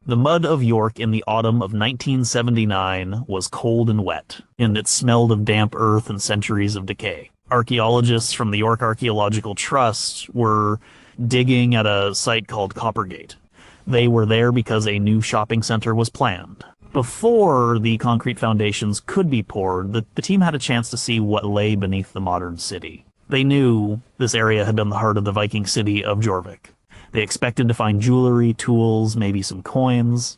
The mud of York in the autumn of 1979 was cold and wet, and it smelled of damp earth and centuries of decay. Archaeologists from the York Archaeological Trust were digging at a site called Coppergate. They were there because a new shopping center was planned. Before the concrete foundations could be poured, the team had a chance to see what lay beneath the modern city. They knew this area had been the heart of the Viking city of Jorvik. They expected to find jewelry, tools, maybe some coins.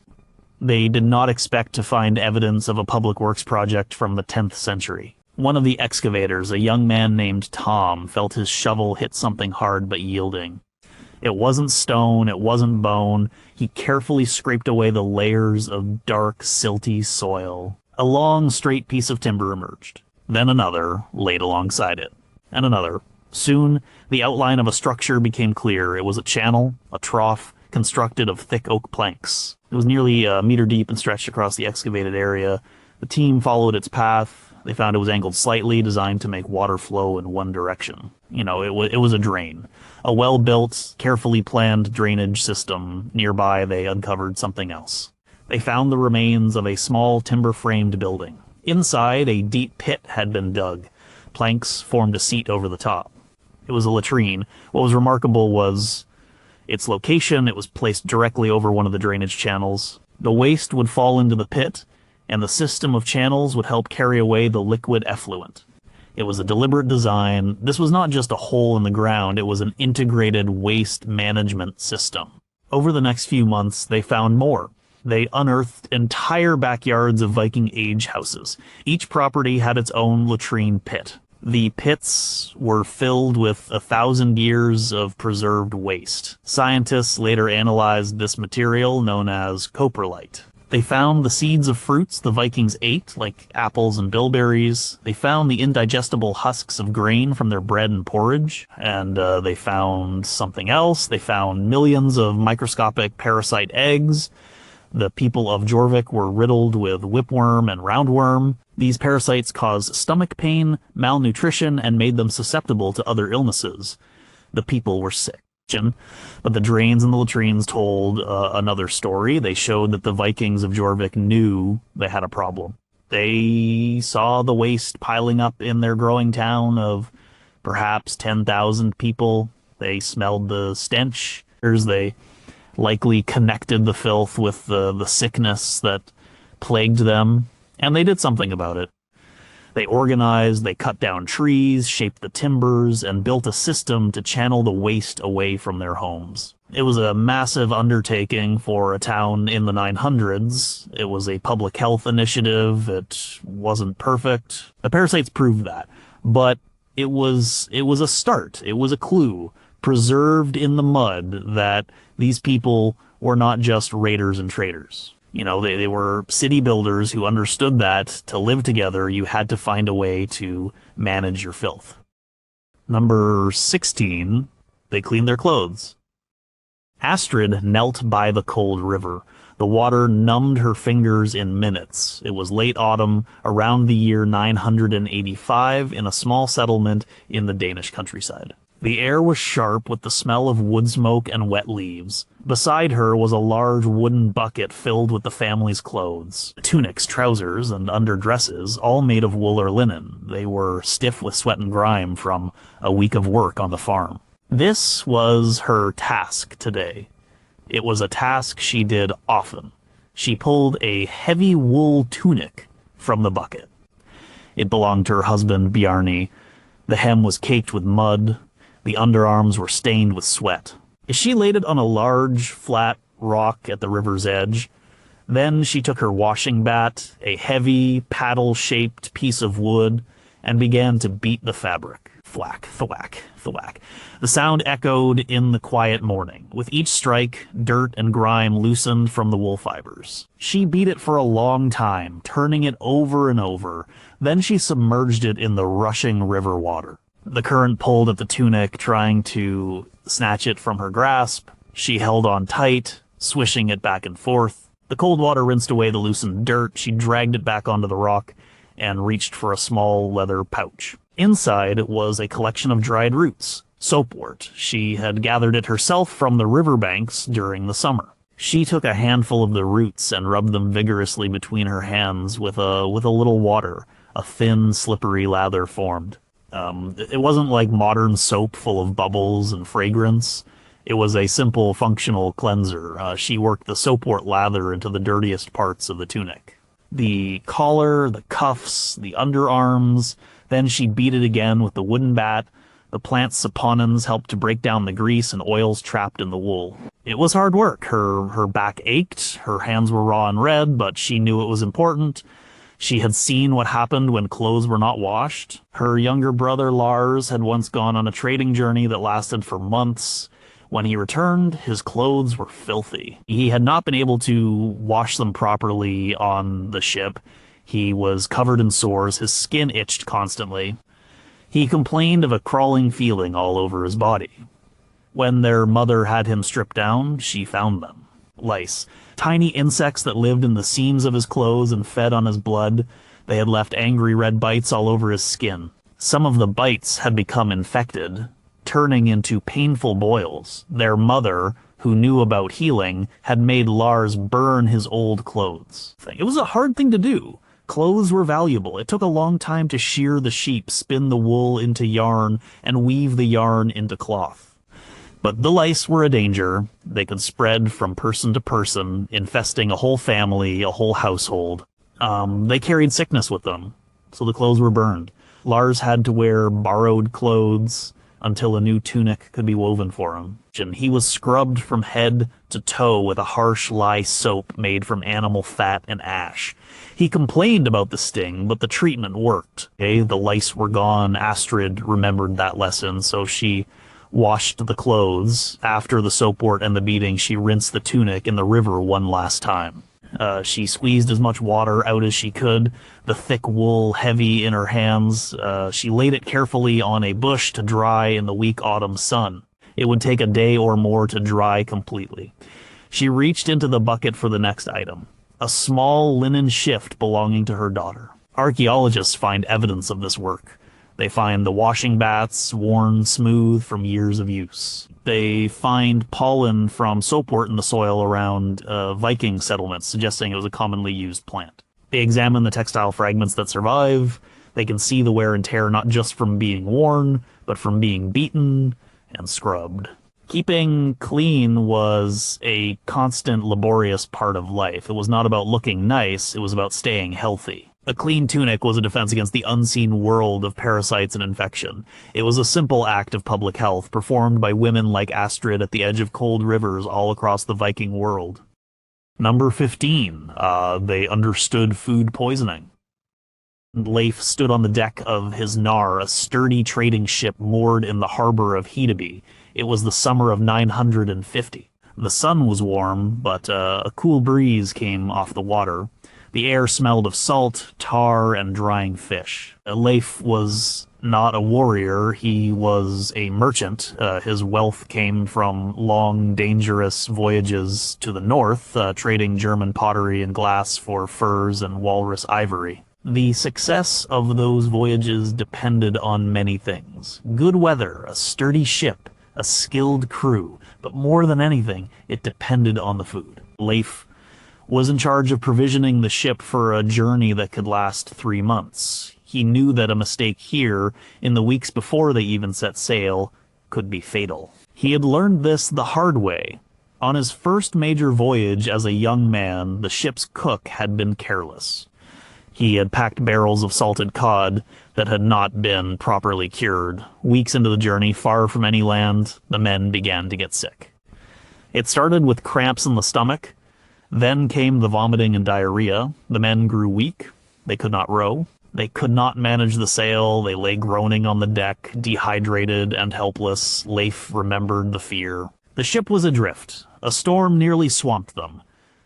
They did not expect to find evidence of a public works project from the 10th century. One of the excavators, a young man named Tom, felt his shovel hit something hard but yielding. It wasn't stone, it wasn't bone. He carefully scraped away the layers of dark, silty soil. A long, straight piece of timber emerged. Then another laid alongside it. And another. Soon, the outline of a structure became clear. It was a channel, a trough, constructed of thick oak planks. It was nearly a meter deep and stretched across the excavated area. The team followed its path. They found it was angled slightly, designed to make water flow in one direction. It was a drain. A well-built, carefully planned drainage system. Nearby, they uncovered something else. They found the remains of a small timber-framed building. Inside, a deep pit had been dug. Planks formed a seat over the top. It was a latrine. What was remarkable was its location. It was placed directly over one of the drainage channels. The waste would fall into the pit, and the system of channels would help carry away the liquid effluent. It was a deliberate design. This was not just a hole in the ground, it was an integrated waste management system. Over the next few months, they found more. They unearthed entire backyards of Viking age houses. Each property had its own latrine pit. The pits were filled with 1,000 years of preserved waste. Scientists later analyzed this material, known as coprolite. They found the seeds of fruits the Vikings ate, like apples and bilberries. They found the indigestible husks of grain from their bread and porridge. And they found something else. They found millions of microscopic parasite eggs. The people of Jorvik were riddled with whipworm and roundworm. These parasites caused stomach pain, malnutrition, and made them susceptible to other illnesses. The people were sick. But the drains and the latrines told another story. They showed that the Vikings of Jorvik knew they had a problem. They saw the waste piling up in their growing town of perhaps 10,000 people. They smelled the stench. They likely connected the filth with the sickness that plagued them, and they did something about it. They organized, they cut down trees, shaped the timbers, and built a system to channel the waste away from their homes. It was a massive undertaking for a town in the 900s. It was a public health initiative. It wasn't perfect. The parasites proved that. But it was a start. It was a clue, preserved in the mud, that these people were not just raiders and traders. They were city builders who understood that to live together, you had to find a way to manage your filth. Number 16, they cleaned their clothes. Astrid knelt by the cold river. The water numbed her fingers in minutes. It was late autumn, around the year 985, in a small settlement in the Danish countryside. The air was sharp with the smell of wood smoke and wet leaves. Beside her was a large wooden bucket filled with the family's clothes. Tunics, trousers, and underdresses, all made of wool or linen. They were stiff with sweat and grime from a week of work on the farm. This was her task today. It was a task she did often. She pulled a heavy wool tunic from the bucket. It belonged to her husband, Bjarni. The hem was caked with mud. The underarms were stained with sweat. She laid it on a large, flat rock at the river's edge. Then she took her washing bat, a heavy, paddle-shaped piece of wood, and began to beat the fabric. Thwack, thwack, thwack. The sound echoed in the quiet morning. With each strike, dirt and grime loosened from the wool fibers. She beat it for a long time, turning it over and over. Then she submerged it in the rushing river water. The current pulled at the tunic, trying to snatch it from her grasp. She held on tight, swishing it back and forth. The cold water rinsed away the loosened dirt. She dragged it back onto the rock and reached for a small leather pouch. Inside was a collection of dried roots, soapwort. She had gathered it herself from the riverbanks during the summer. She took a handful of the roots and rubbed them vigorously between her hands with a little water. A thin, slippery lather formed. It wasn't like modern soap full of bubbles and fragrance. It was a simple, functional cleanser. She worked the soapwort lather into the dirtiest parts of the tunic. The collar, the cuffs, the underarms. Then she beat it again with the wooden bat. The plant's saponins helped to break down the grease and oils trapped in the wool. It was hard work. Her back ached, her hands were raw and red, but she knew it was important. She had seen what happened when clothes were not washed. Her younger brother Lars had once gone on a trading journey that lasted for months. When he returned, his clothes were filthy. He had not been able to wash them properly on the ship. He was covered in sores, his skin itched constantly. He complained of a crawling feeling all over his body. When their mother had him stripped down, she found them. Lice. Tiny insects that lived in the seams of his clothes and fed on his blood. They had left angry red bites all over his skin. Some of the bites had become infected, turning into painful boils. Their mother, who knew about healing, had made Lars burn his old clothes. It was a hard thing to do. Clothes were valuable. It took a long time to shear the sheep, spin the wool into yarn, and weave the yarn into cloth. But the lice were a danger. They could spread from person to person, infesting a whole family, a whole household. They carried sickness with them, so the clothes were burned. Lars had to wear borrowed clothes until a new tunic could be woven for him. And he was scrubbed from head to toe with a harsh lye soap made from animal fat and ash. He complained about the sting, but the treatment worked. Okay? The lice were gone. Astrid remembered that lesson, so she washed the clothes. After the soapwort and the beating, she rinsed the tunic in the river one last time. She squeezed as much water out as she could, the thick wool heavy in her hands. She laid it carefully on a bush to dry in the weak autumn sun. It would take a day or more to dry completely. She reached into the bucket for the next item, a small linen shift belonging to her daughter. Archaeologists find evidence of this work. They find the washing baths worn smooth from years of use. They find pollen from soapwort in the soil around Viking settlements, suggesting it was a commonly used plant. They examine the textile fragments that survive. They can see the wear and tear not just from being worn, but from being beaten and scrubbed. Keeping clean was a constant, laborious part of life. It was not about looking nice, it was about staying healthy. A clean tunic was a defense against the unseen world of parasites and infection. It was a simple act of public health, performed by women like Astrid at the edge of cold rivers all across the Viking world. Number 15. They understood food poisoning. Leif stood on the deck of his Nar, a sturdy trading ship moored in the harbor of Hedeby. It was the summer of 950. The sun was warm, but a cool breeze came off the water. The air smelled of salt, tar, and drying fish. Leif was not a warrior, he was a merchant. His wealth came from long, dangerous voyages to the north, trading German pottery and glass for furs and walrus ivory. The success of those voyages depended on many things. Good weather, a sturdy ship, a skilled crew, but more than anything, it depended on the food. Leif was in charge of provisioning the ship for a journey that could last 3 months. He knew that a mistake here, in the weeks before they even set sail, could be fatal. He had learned this the hard way. On his first major voyage as a young man, the ship's cook had been careless. He had packed barrels of salted cod that had not been properly cured. Weeks into the journey, far from any land, the men began to get sick. It started with cramps in the stomach. Then came the vomiting and diarrhea. The men grew weak. They could not row. They could not manage the sail. They lay groaning on the deck, dehydrated and helpless. Leif remembered the fear. The ship was adrift. A storm nearly swamped them.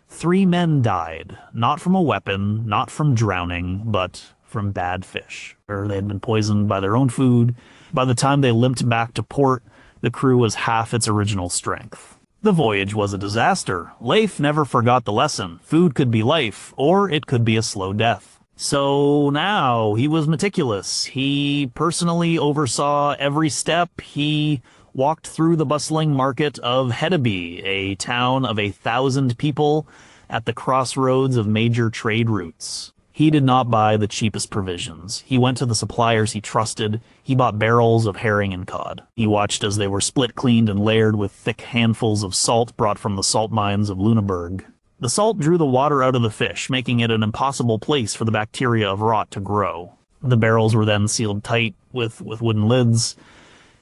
3 men died, not from a weapon, not from drowning, but from bad fish. Or they had been poisoned by their own food. By the time they limped back to port, the crew was half its original strength. The voyage was a disaster. Leif never forgot the lesson. Food could be life, or it could be a slow death. So now he was meticulous. He personally oversaw every step. He walked through the bustling market of Hedeby, a town of 1,000 people at the crossroads of major trade routes. He did not buy the cheapest provisions. He went to the suppliers he trusted. He bought barrels of herring and cod. He watched as they were split, cleaned, and layered with thick handfuls of salt brought from the salt mines of Luneburg. The salt drew the water out of the fish, making it an impossible place for the bacteria of rot to grow. The barrels were then sealed tight with wooden lids.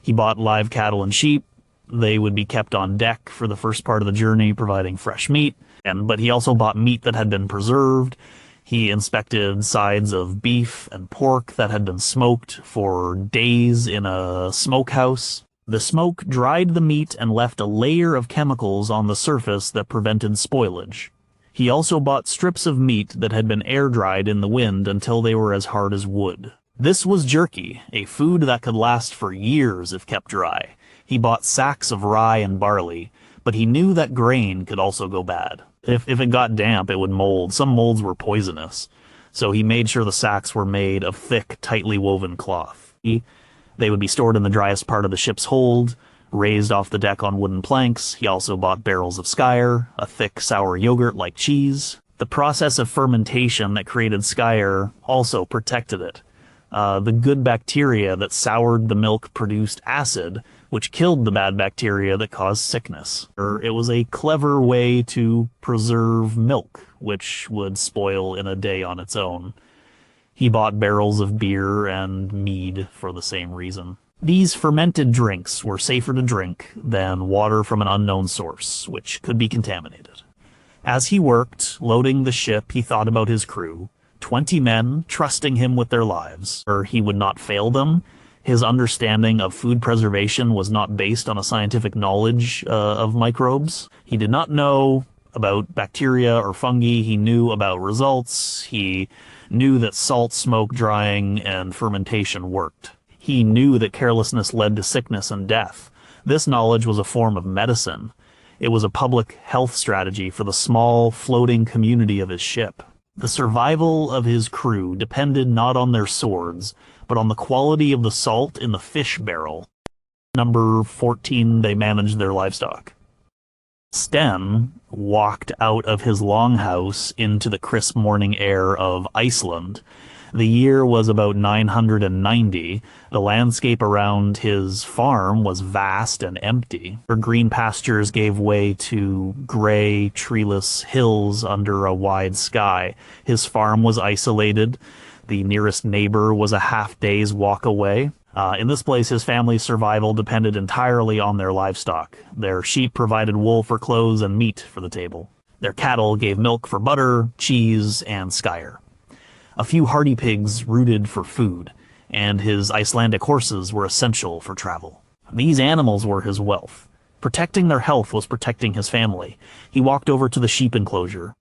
He bought live cattle and sheep. They would be kept on deck for the first part of the journey, providing fresh meat. But he also bought meat that had been preserved. He inspected sides of beef and pork that had been smoked for days in a smokehouse. The smoke dried the meat and left a layer of chemicals on the surface that prevented spoilage. He also bought strips of meat that had been air-dried in the wind until they were as hard as wood. This was jerky, a food that could last for years if kept dry. He bought sacks of rye and barley, but he knew that grain could also go bad. If it got damp, it would mold. Some molds were poisonous, so he made sure the sacks were made of thick, tightly woven cloth. They would be stored in the driest part of the ship's hold, raised off the deck on wooden planks. He also bought barrels of skyr, a thick, sour yogurt like cheese. The process of fermentation that created skyr also protected it. The good bacteria that soured the milk produced acid, which killed the bad bacteria that caused sickness. It was a clever way to preserve milk, which would spoil in a day on its own. He bought barrels of beer and mead for the same reason. These fermented drinks were safer to drink than water from an unknown source, which could be contaminated. As he worked, loading the ship, he thought about his crew. 20 men trusting him with their lives, or he would not fail them. His understanding of food preservation was not based on a scientific knowledge of microbes. He did not know about bacteria or fungi. He knew about results. He knew that salt, smoke, drying, and fermentation worked. He knew that carelessness led to sickness and death. This knowledge was a form of medicine. It was a public health strategy for the small, floating community of his ship. The survival of his crew depended not on their swords, but on the quality of the salt in the fish barrel. Number 14, they managed their livestock. Sten walked out of his longhouse into the crisp morning air of Iceland. The year was about 990. The landscape around his farm was vast and empty. Green pastures gave way to gray, treeless hills under a wide sky. His farm was isolated. The nearest neighbor was a half-day's walk away. In this place, his family's survival depended entirely on their livestock. Their sheep provided wool for clothes and meat for the table. Their cattle gave milk for butter, cheese, and skyr. A few hardy pigs rooted for food, and his Icelandic horses were essential for travel. These animals were his wealth. Protecting their health was protecting his family. He walked over to the sheep enclosure.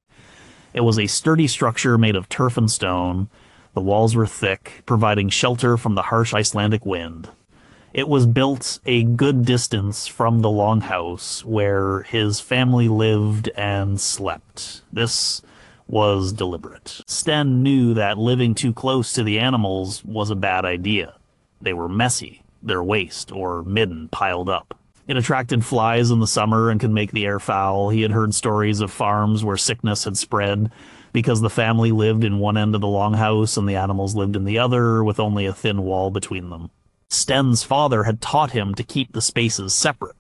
It was a sturdy structure made of turf and stone. The walls were thick, providing shelter from the harsh Icelandic wind. It was built a good distance from the longhouse where his family lived and slept. This was deliberate. Sten knew that living too close to the animals was a bad idea. They were messy, their waste or midden piled up. It attracted flies in the summer and could make the air foul. He had heard stories of farms where sickness had spread because the family lived in one end of the longhouse and the animals lived in the other with only a thin wall between them. Sten's father had taught him to keep the spaces separate.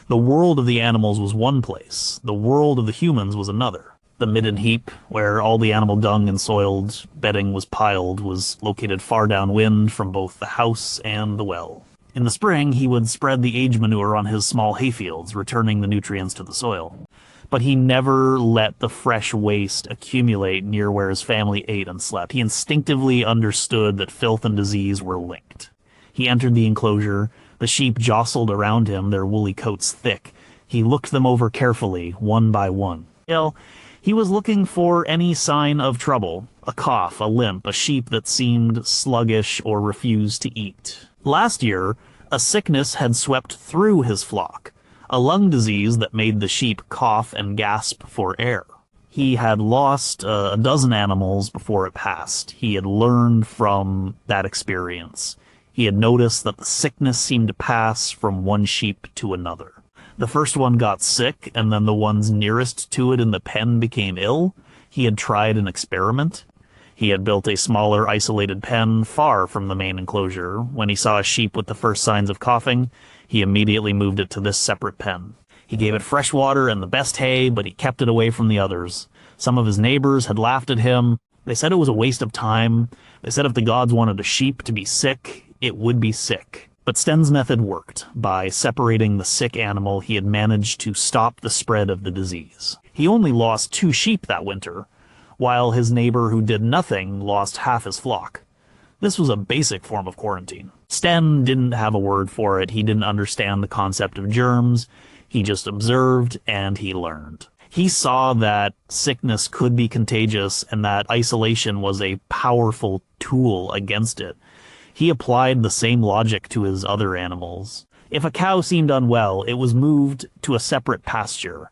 The world of the animals was one place. The world of the humans was another. The midden heap, where all the animal dung and soiled bedding was piled, was located far downwind from both the house and the well. In the spring, he would spread the age manure on his small hayfields, returning the nutrients to the soil. But he never let the fresh waste accumulate near where his family ate and slept. He instinctively understood that filth and disease were linked. He entered the enclosure. The sheep jostled around him, their woolly coats thick. He looked them over carefully, one by one. He was looking for any sign of trouble, a cough, a limp, a sheep that seemed sluggish or refused to eat. Last year, a sickness had swept through his flock, a lung disease that made the sheep cough and gasp for air. He had lost a dozen animals before it passed. He had learned from that experience. He had noticed that the sickness seemed to pass from one sheep to another. The first one got sick, and then the ones nearest to it in the pen became ill. He had tried an experiment. He had built a smaller, isolated pen far from the main enclosure. When he saw a sheep with the first signs of coughing, he immediately moved it to this separate pen. He gave it fresh water and the best hay, but he kept it away from the others. Some of his neighbors had laughed at him. They said it was a waste of time. They said if the gods wanted a sheep to be sick, it would be sick. But Sten's method worked. By separating the sick animal, he had managed to stop the spread of the disease. He only lost 2 sheep that winter, while his neighbor who did nothing lost half his flock. This was a basic form of quarantine. Sten didn't have a word for it. He didn't understand the concept of germs. He just observed and he learned. He saw that sickness could be contagious and that isolation was a powerful tool against it. He applied the same logic to his other animals. If a cow seemed unwell, it was moved to a separate pasture.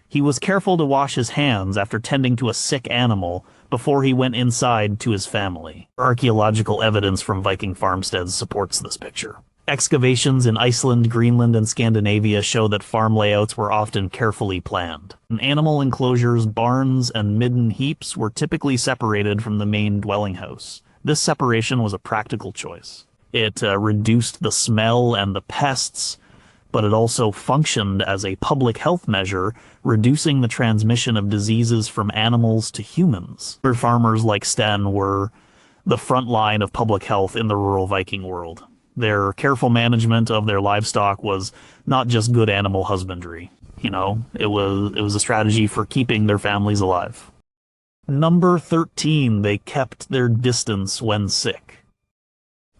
He was careful to wash his hands after tending to a sick animal before he went inside to his family. Archaeological evidence from Viking farmsteads supports this picture. Excavations in Iceland, Greenland, and Scandinavia show that farm layouts were often carefully planned. Animal enclosures, barns, and midden heaps were typically separated from the main dwelling house. This separation was a practical choice. It reduced the smell and the pests, but it also functioned as a public health measure, reducing the transmission of diseases from animals to humans. Farmers like Sten were the front line of public health in the rural Viking world. Their careful management of their livestock was not just good animal husbandry. It was a strategy for keeping their families alive. Number 13, they kept their distance when sick.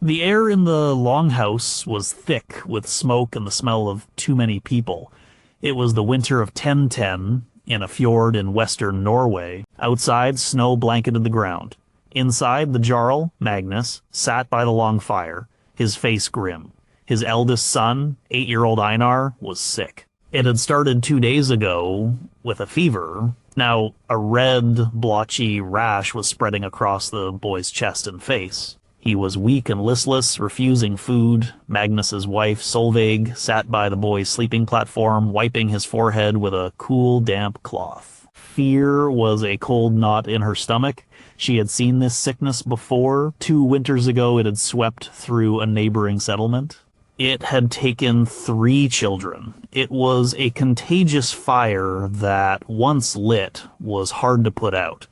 The air in the longhouse was thick with smoke and the smell of too many people. It was the winter of 1010 in a fjord in western Norway. Outside, snow blanketed the ground. Inside, the Jarl, Magnus, sat by the long fire, his face grim. His eldest son, 8-year-old Einar, was sick. It had started 2 days ago with a fever. Now, a red, blotchy rash was spreading across the boy's chest and face. He was weak and listless, refusing food. Magnus's wife, Solveig, sat by the boy's sleeping platform, wiping his forehead with a cool, damp cloth. Fear was a cold knot in her stomach. She had seen this sickness before. 2 winters ago, it had swept through a neighboring settlement. It had taken 3 children. It was a contagious fire that, once lit, was hard to put out.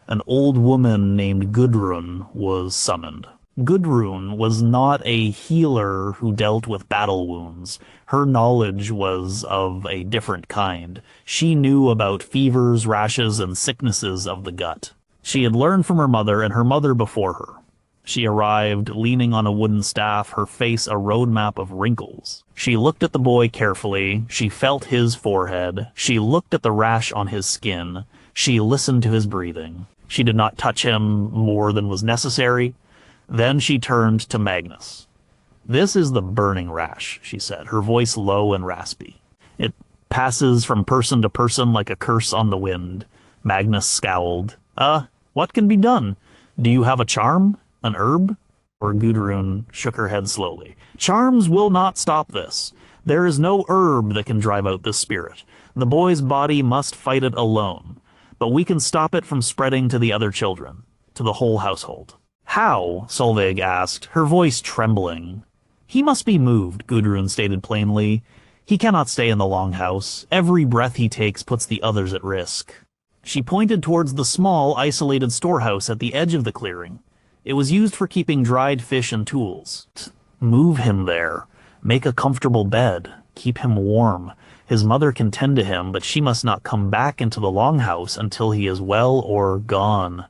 An old woman named Gudrun was summoned. Gudrun was not a healer who dealt with battle wounds. Her knowledge was of a different kind. She knew about fevers, rashes, and sicknesses of the gut. She had learned from her mother and her mother before her. She arrived leaning on a wooden staff, her face a roadmap of wrinkles. She looked at the boy carefully. She felt his forehead. She looked at the rash on his skin. She listened to his breathing. She did not touch him more than was necessary. Then she turned to Magnus. "This is the burning rash," she said, her voice low and raspy. "It passes from person to person like a curse on the wind." Magnus scowled. What can be done? Do you have a charm? An herb?" Or Gudrun shook her head slowly. "Charms will not stop this. There is no herb that can drive out this spirit. The boy's body must fight it alone. But we can stop it from spreading to the other children, to the whole household." "How?" Solveig asked, her voice trembling. "He must be moved," Gudrun stated plainly. "He cannot stay in the longhouse. Every breath he takes puts the others at risk." She pointed towards the small, isolated storehouse at the edge of the clearing. It was used for keeping dried fish and tools. "Move him there. Make a comfortable bed. Keep him warm. His mother can tend to him, but she must not come back into the longhouse until he is well or gone.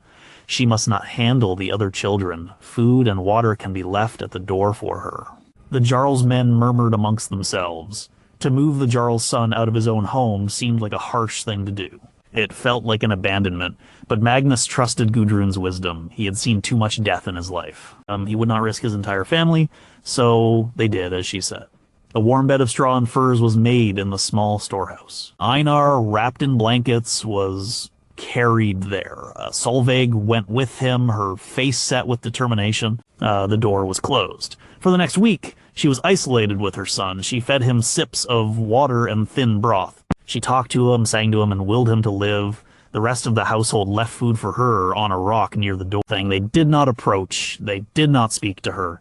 She must not handle the other children. Food and water can be left at the door for her." The Jarl's men murmured amongst themselves. To move the Jarl's son out of his own home seemed like a harsh thing to do. It felt like an abandonment, but Magnus trusted Gudrun's wisdom. He had seen too much death in his life. He would not risk his entire family, so they did as she said. A warm bed of straw and furs was made in the small storehouse. Einar, wrapped in blankets, was carried there. Solveig went with him, her face set with determination. The door was closed. For the next week, she was isolated with her son. She fed him sips of water and thin broth. She talked to him, sang to him, and willed him to live. The rest of the household left food for her on a rock near the door. They did not approach. They did not speak to her.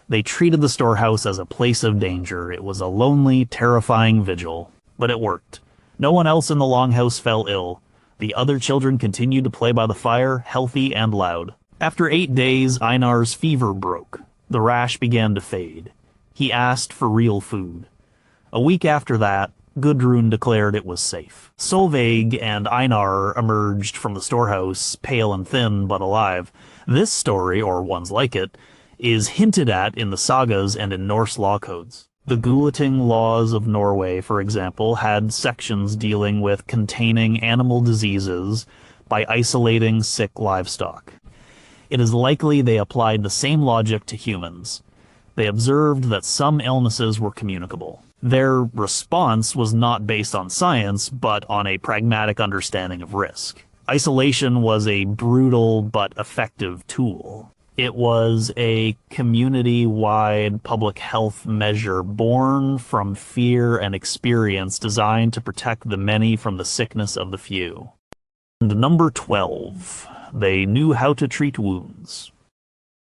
They treated the storehouse as a place of danger. It was a lonely, terrifying vigil. But it worked. No one else in the longhouse fell ill. The other children continued to play by the fire, healthy and loud. After 8 days, Einar's fever broke. The rash began to fade. He asked for real food. A week after that, Gudrun declared it was safe. Solveig and Einar emerged from the storehouse, pale and thin, but alive. This story, or ones like it, is hinted at in the sagas and in Norse law codes. The Gulating laws of Norway, for example, had sections dealing with containing animal diseases by isolating sick livestock. It is likely they applied the same logic to humans. They observed that some illnesses were communicable. Their response was not based on science, but on a pragmatic understanding of risk. Isolation was a brutal but effective tool. It was a community-wide public health measure born from fear and experience designed to protect the many from the sickness of the few. And number 12. They knew how to treat wounds.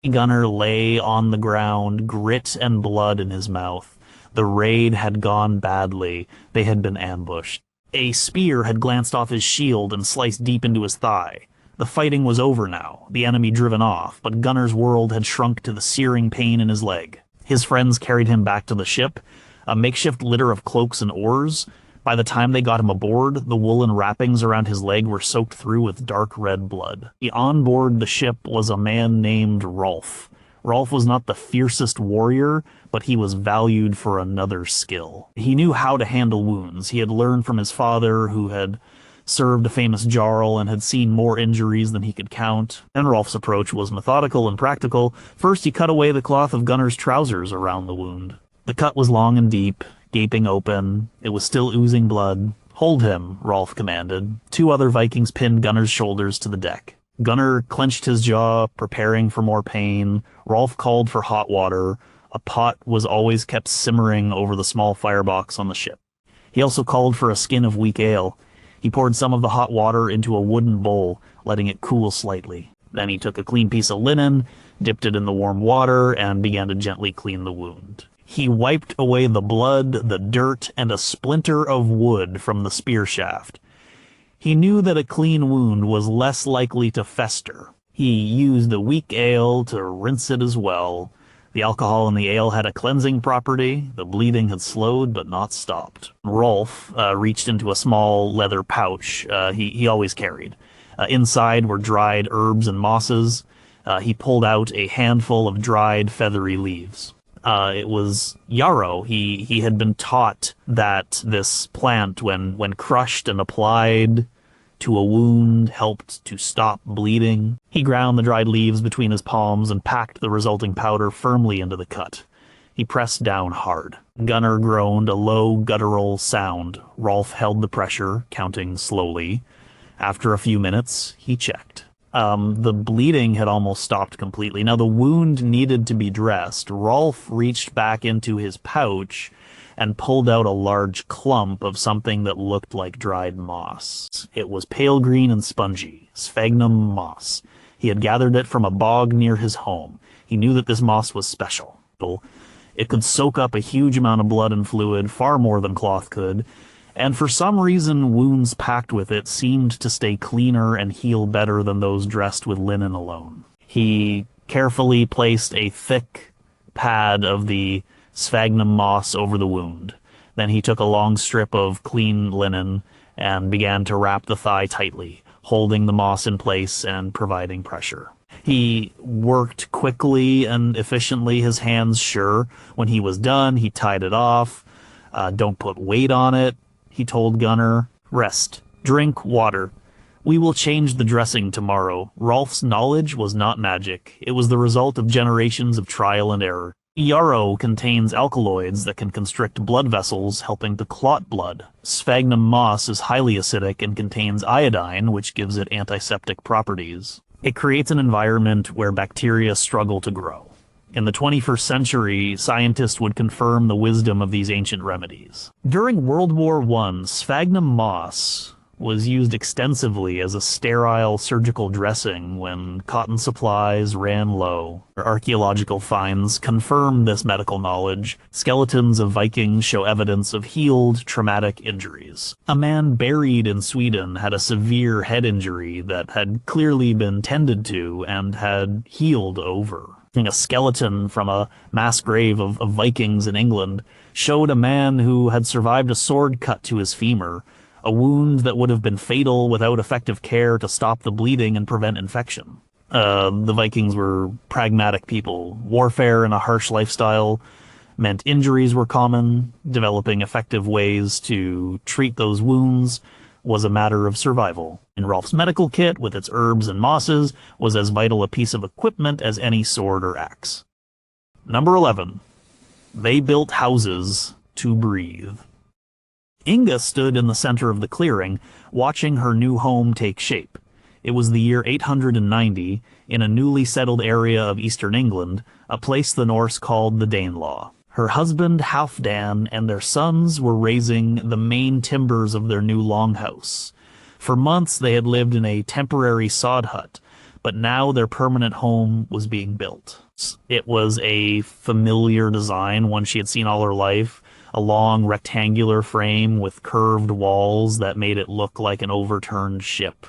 Gunnar lay on the ground, grit and blood in his mouth. The raid had gone badly. They had been ambushed. A spear had glanced off his shield and sliced deep into his thigh. The fighting was over now, the enemy driven off, but Gunnar's world had shrunk to the searing pain in his leg. His friends carried him back to the ship, a makeshift litter of cloaks and oars. By the time they got him aboard, the woolen wrappings around his leg were soaked through with dark red blood. On board the ship was a man named Rolf. Rolf was not the fiercest warrior, but he was valued for another skill. He knew how to handle wounds. He had learned from his father, who had served a famous jarl and had seen more injuries than he could count. And Rolf's approach was methodical and practical. First, he cut away the cloth of Gunnar's trousers around the wound. The cut was long and deep, gaping open. It was still oozing blood. "Hold him," Rolf commanded. 2 other Vikings pinned Gunnar's shoulders to the deck. Gunnar clenched his jaw, preparing for more pain. Rolf called for hot water. A pot was always kept simmering over the small firebox on the ship. He also called for a skin of weak ale. He poured some of the hot water into a wooden bowl, letting it cool slightly. Then he took a clean piece of linen, dipped it in the warm water, and began to gently clean the wound. He wiped away the blood, the dirt, and a splinter of wood from the spear shaft. He knew that a clean wound was less likely to fester. He used the weak ale to rinse it as well. The alcohol in the ale had a cleansing property. The bleeding had slowed but not stopped. Rolf reached into a small leather pouch he always carried. Inside were dried herbs and mosses. He pulled out a handful of dried feathery leaves. It was yarrow. He had been taught that this plant, when crushed and applied to a wound, helped to stop bleeding. He ground the dried leaves between his palms and packed the resulting powder firmly into the cut. He pressed down hard. Gunnar groaned a low, guttural sound. Rolf held the pressure, counting slowly. After a few minutes, he checked. The bleeding had almost stopped completely. Now the wound needed to be dressed. Rolf reached back into his pouch and pulled out a large clump of something that looked like dried moss. It was pale green and spongy, sphagnum moss. He had gathered it from a bog near his home. He knew that this moss was special. It could soak up a huge amount of blood and fluid, far more than cloth could, and for some reason wounds packed with it seemed to stay cleaner and heal better than those dressed with linen alone. He carefully placed a thick pad of the sphagnum moss over the wound. Then he took a long strip of clean linen and began to wrap the thigh tightly, holding the moss in place and providing pressure. He worked quickly and efficiently, his hands sure. When he was done, he tied it off. Don't put weight on it, he told Gunnar. Rest. Drink water. We will change the dressing tomorrow. Rolf's knowledge was not magic. It was the result of generations of trial and error. Yarrow contains alkaloids that can constrict blood vessels, helping to clot blood. Sphagnum moss is highly acidic and contains iodine, which gives it antiseptic properties. It creates an environment where bacteria struggle to grow. In the 21st century, scientists would confirm the wisdom of these ancient remedies. During World War I, sphagnum moss was used extensively as a sterile surgical dressing when cotton supplies ran low. Archaeological finds confirm this medical knowledge. Skeletons of Vikings show evidence of healed traumatic injuries. A man buried in Sweden had a severe head injury that had clearly been tended to and had healed over. A skeleton from a mass grave of Vikings in England showed a man who had survived a sword cut to his femur, a wound that would have been fatal without effective care to stop the bleeding and prevent infection. The Vikings were pragmatic people. Warfare and a harsh lifestyle meant injuries were common. Developing effective ways to treat those wounds was a matter of survival. And Rolf's medical kit, with its herbs and mosses, was as vital a piece of equipment as any sword or axe. Number 11. They built houses to breathe. Inga stood in the center of the clearing, watching her new home take shape. It was the year 890, in a newly settled area of eastern England, a place the Norse called the Danelaw. Her husband, Halfdan, and their sons were raising the main timbers of their new longhouse. For months they had lived in a temporary sod hut, but now their permanent home was being built. It was a familiar design, one she had seen all her life. A long rectangular frame with curved walls that made it look like an overturned ship.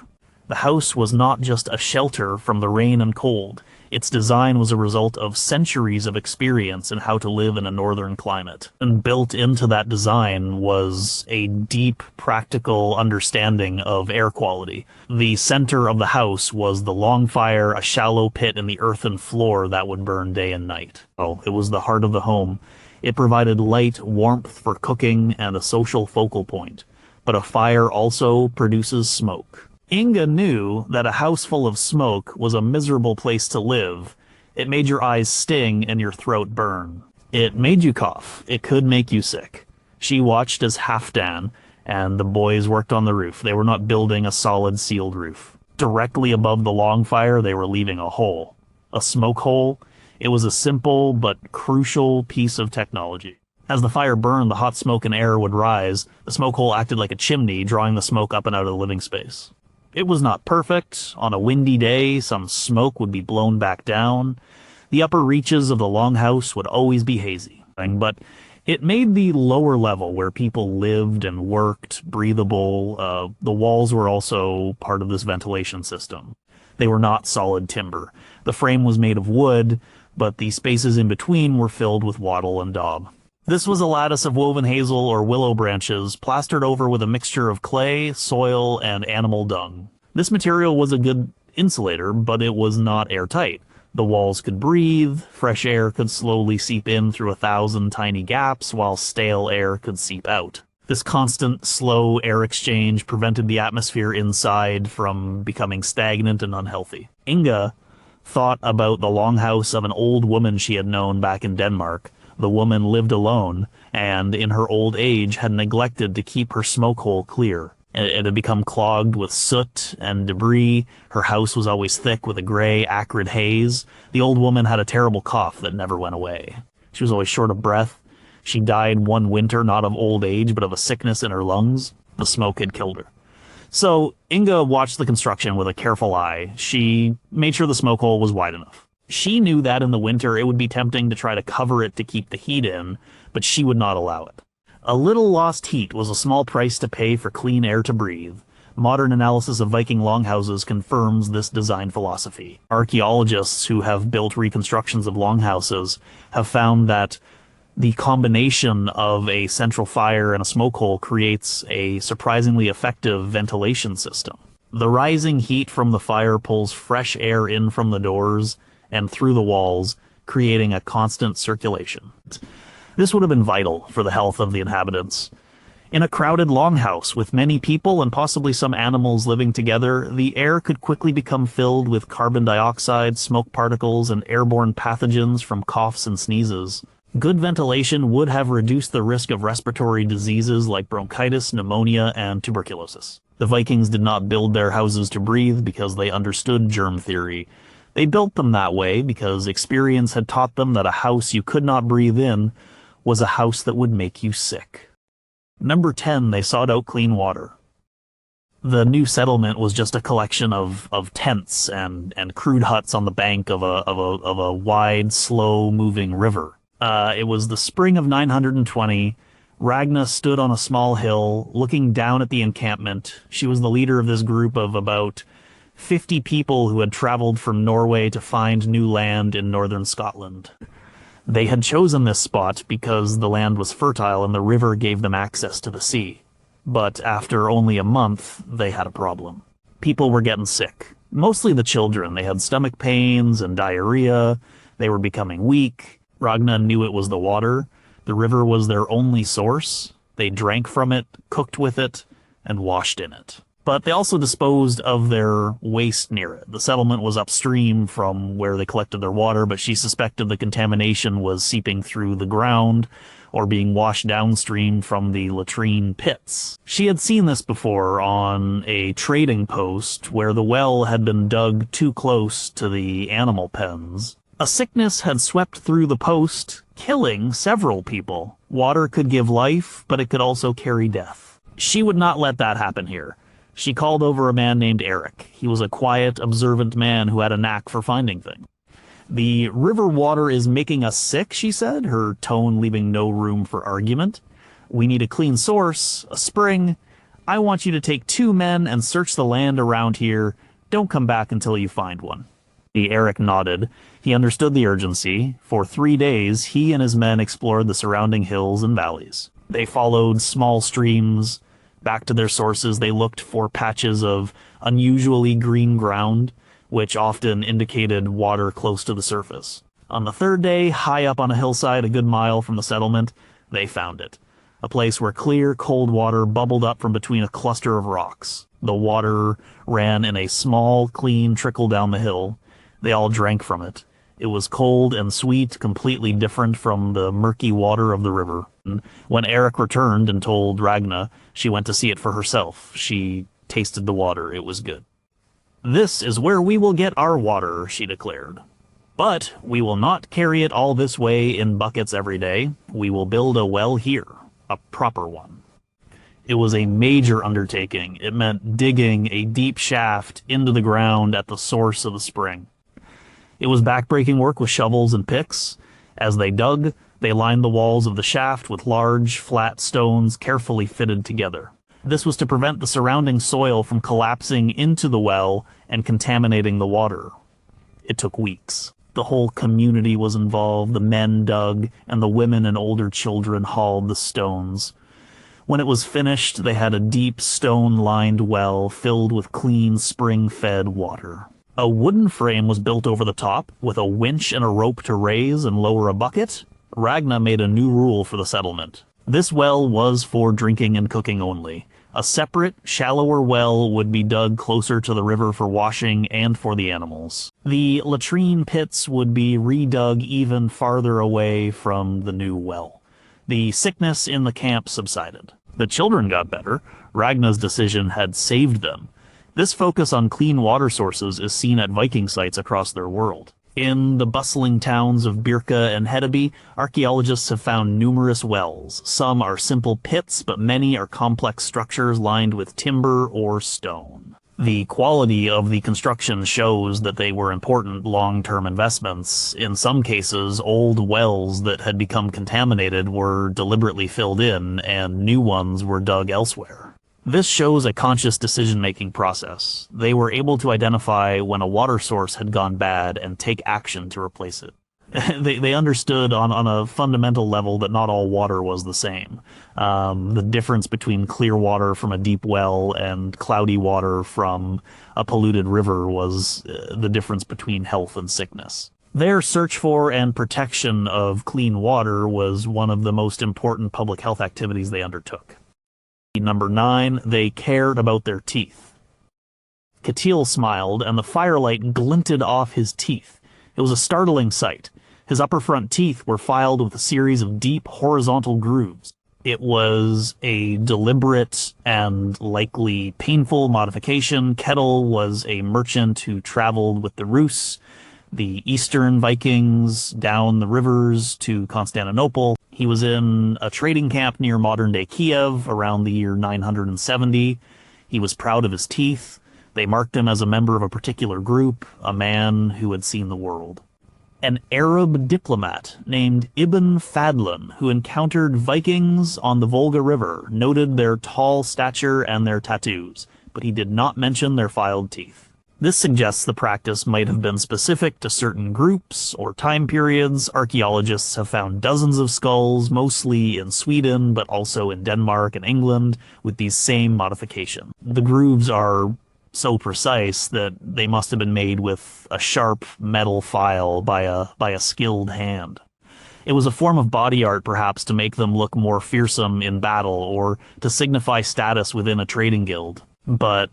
The house was not just a shelter from the rain and cold. Its design was a result of centuries of experience in how to live in a northern climate. And built into that design was a deep, practical understanding of air quality. The center of the house was the long fire, a shallow pit in the earthen floor that would burn day and night. Oh, it was the heart of the home. It provided light, warmth for cooking, and a social focal point. But a fire also produces smoke. Inga knew that a house full of smoke was a miserable place to live. It made your eyes sting and your throat burn. It made you cough. It could make you sick. She watched as Halfdan and the boys worked on the roof. They were not building a solid sealed roof. Directly above the long fire, they were leaving a hole. A smoke hole. It was a simple but crucial piece of technology. As the fire burned, the hot smoke and air would rise. The smoke hole acted like a chimney, drawing the smoke up and out of the living space. It was not perfect. On a windy day, some smoke would be blown back down. The upper reaches of the longhouse would always be hazy. But it made the lower level where people lived and worked breathable. The walls were also part of this ventilation system. They were not solid timber. The frame was made of wood, but the spaces in between were filled with wattle and daub. This was a lattice of woven hazel or willow branches, plastered over with a mixture of clay, soil, and animal dung. This material was a good insulator, but it was not airtight. The walls could breathe, fresh air could slowly seep in through 1,000 tiny gaps, while stale air could seep out. This constant, slow air exchange prevented the atmosphere inside from becoming stagnant and unhealthy. Inga thought about the longhouse of an old woman she had known back in Denmark. The woman lived alone, and in her old age had neglected to keep her smoke hole clear. It had become clogged with soot and debris. Her house was always thick with a gray, acrid haze. The old woman had a terrible cough that never went away. She was always short of breath. She died one winter, not of old age, but of a sickness in her lungs. The smoke had killed her. So Inga watched the construction with a careful eye. She made sure the smoke hole was wide enough. She knew that in the winter it would be tempting to try to cover it to keep the heat in, but she would not allow it. A little lost heat was a small price to pay for clean air to breathe. Modern analysis of Viking longhouses confirms this design philosophy. Archaeologists who have built reconstructions of longhouses have found that the combination of a central fire and a smoke hole creates a surprisingly effective ventilation system. The rising heat from the fire pulls fresh air in from the doors and through the walls, creating a constant circulation. This would have been vital for the health of the inhabitants. In a crowded longhouse with many people and possibly some animals living together, the air could quickly become filled with carbon dioxide, smoke particles, and airborne pathogens from coughs and sneezes. Good ventilation would have reduced the risk of respiratory diseases like bronchitis, pneumonia, and tuberculosis. The Vikings did not build their houses to breathe because they understood germ theory. They built them that way because experience had taught them that a house you could not breathe in was a house that would make you sick. Number 10, they sought out clean water. The new settlement was just a collection of tents and crude huts on the bank of a wide, slow-moving river. It was the spring of 920. Ragna stood on a small hill, looking down at the encampment. She was the leader of this group of about 50 people who had traveled from Norway to find new land in northern Scotland. They had chosen this spot because the land was fertile and the river gave them access to the sea. But after only a month, they had a problem. People were getting sick. Mostly the children. They had stomach pains and diarrhea. They were becoming weak. Ragna knew it was the water. The river was their only source. They drank from it, cooked with it, and washed in it. But they also disposed of their waste near it. The settlement was upstream from where they collected their water, but she suspected the contamination was seeping through the ground or being washed downstream from the latrine pits. She had seen this before on a trading post where the well had been dug too close to the animal pens. A sickness had swept through the post, killing several people. Water could give life, but it could also carry death. She would not let that happen here. She called over a man named Eric. He was a quiet, observant man who had a knack for finding things. "The river water is making us sick," she said, her tone leaving no room for argument. "We need a clean source, a spring. I want you to take 2 men and search the land around here. Don't come back until you find one." Eric nodded. He understood the urgency. For 3 days, he and his men explored the surrounding hills and valleys. They followed small streams. Back to their sources, they looked for patches of unusually green ground, which often indicated water close to the surface. On the 3rd day, high up on a hillside a good mile from the settlement, they found it. A place where clear, cold water bubbled up from between a cluster of rocks. The water ran in a small, clean trickle down the hill. They all drank from it. It was cold and sweet, completely different from the murky water of the river. When Eric returned and told Ragna, she went to see it for herself. She tasted the water. It was good. "This is where we will get our water," she declared. "But we will not carry it all this way in buckets every day. We will build a well here, a proper one." It was a major undertaking. It meant digging a deep shaft into the ground at the source of the spring. It was backbreaking work with shovels and picks. As they dug, they lined the walls of the shaft with large, flat stones carefully fitted together. This was to prevent the surrounding soil from collapsing into the well and contaminating the water. It took weeks. The whole community was involved. The men dug, and the women and older children hauled the stones. When it was finished, they had a deep, stone-lined well filled with clean, spring-fed water. A wooden frame was built over the top, with a winch and a rope to raise and lower a bucket. Ragna made a new rule for the settlement. This well was for drinking and cooking only. A separate, shallower well would be dug closer to the river for washing and for the animals. The latrine pits would be redug even farther away from the new well. The sickness in the camp subsided. The children got better. Ragna's decision had saved them. This focus on clean water sources is seen at Viking sites across their world. In the bustling towns of Birka and Hedeby, archaeologists have found numerous wells. Some are simple pits, but many are complex structures lined with timber or stone. The quality of the construction shows that they were important long-term investments. In some cases, old wells that had become contaminated were deliberately filled in, and new ones were dug elsewhere. This shows a conscious decision-making process. They were able to identify when a water source had gone bad and take action to replace it. They understood on a fundamental level that not all water was the same. The difference between clear water from a deep well and cloudy water from a polluted river was the difference between health and sickness. Their search for and protection of clean water was one of the most important public health activities they undertook. Number 9, they cared about their teeth. Katil smiled, and the firelight glinted off his teeth. It was a startling sight. His upper front teeth were filed with a series of deep horizontal grooves. It was a deliberate and likely painful modification. Kettle was a merchant who traveled with the Rus. the Eastern Vikings down the rivers to Constantinople. He was in a trading camp near modern-day Kiev around the year 970. He was proud of his teeth. They marked him as a member of a particular group, a man who had seen the world. An Arab diplomat named Ibn Fadlan, who encountered Vikings on the Volga River, noted their tall stature and their tattoos, but he did not mention their filed teeth. This suggests the practice might have been specific to certain groups or time periods. Archaeologists have found dozens of skulls, mostly in Sweden, but also in Denmark and England, with these same modifications. The grooves are so precise that they must have been made with a sharp metal file by a skilled hand. It was a form of body art, perhaps, to make them look more fearsome in battle or to signify status within a trading guild. But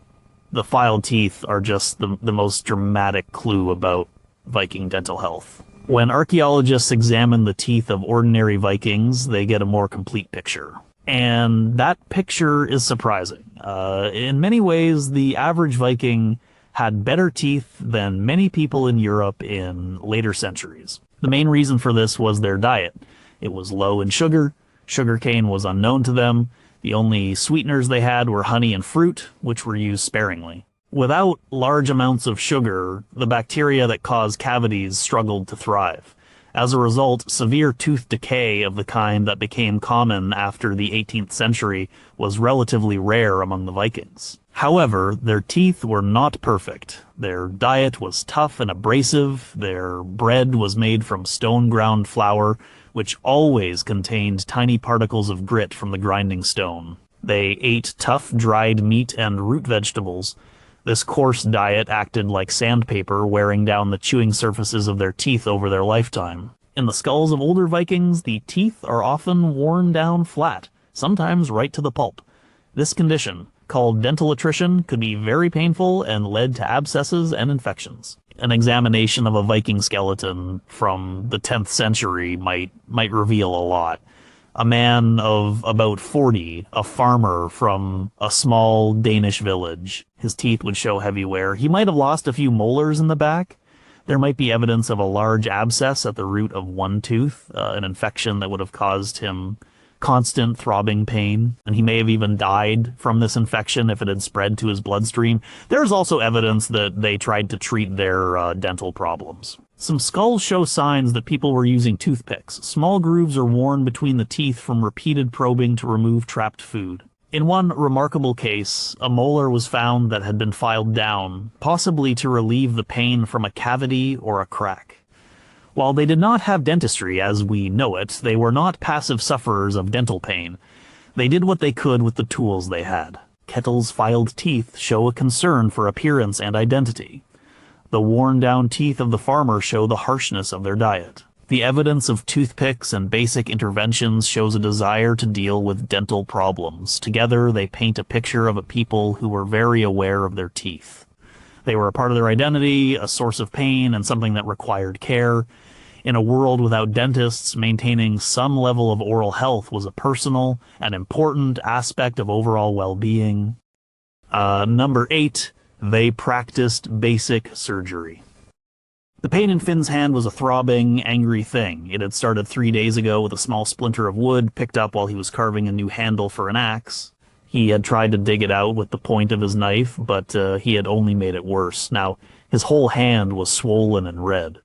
the filed teeth are just the most dramatic clue about Viking dental health. When archaeologists examine the teeth of ordinary Vikings, they get a more complete picture. And that picture is surprising. In many ways, the average Viking had better teeth than many people in Europe in later centuries. The main reason for this was their diet. It was low in sugar. Sugarcane was unknown to them. The only sweeteners they had were honey and fruit, which were used sparingly. Without large amounts of sugar, the bacteria that cause cavities struggled to thrive. As a result, severe tooth decay of the kind that became common after the 18th century was relatively rare among the Vikings. However, their teeth were not perfect. Their diet was tough and abrasive. Their bread was made from stone-ground flour, which always contained tiny particles of grit from the grinding stone. They ate tough, dried meat and root vegetables. This coarse diet acted like sandpaper, wearing down the chewing surfaces of their teeth over their lifetime. In the skulls of older Vikings, the teeth are often worn down flat, sometimes right to the pulp. This condition, called dental attrition, could be very painful and led to abscesses and infections. An examination of a Viking skeleton from the 10th century might reveal a lot. A man of about 40, a farmer from a small Danish village. His teeth would show heavy wear. He might have lost a few molars in the back. There might be evidence of a large abscess at the root of one tooth, an infection that would have caused him constant throbbing pain, and he may have even died from this infection if it had spread to his bloodstream. There's also evidence that they tried to treat their dental problems. Some skulls show signs that people were using toothpicks. Small grooves are worn between the teeth from repeated probing to remove trapped food. In one remarkable case, a molar was found that had been filed down, possibly to relieve the pain from a cavity or a crack. While they did not have dentistry as we know it, they were not passive sufferers of dental pain. They did what they could with the tools they had. Kettle's filed teeth show a concern for appearance and identity. The worn-down teeth of the farmer show the harshness of their diet. The evidence of toothpicks and basic interventions shows a desire to deal with dental problems. Together, they paint a picture of a people who were very aware of their teeth. They were a part of their identity, a source of pain, and something that required care. In a world without dentists, maintaining some level of oral health was a personal and important aspect of overall well-being. Number 8, they practiced basic surgery. The pain in Finn's hand was a throbbing, angry thing. It had started 3 days ago with a small splinter of wood picked up while he was carving a new handle for an axe. He had tried to dig it out with the point of his knife, but he had only made it worse. Now, his whole hand was swollen and red.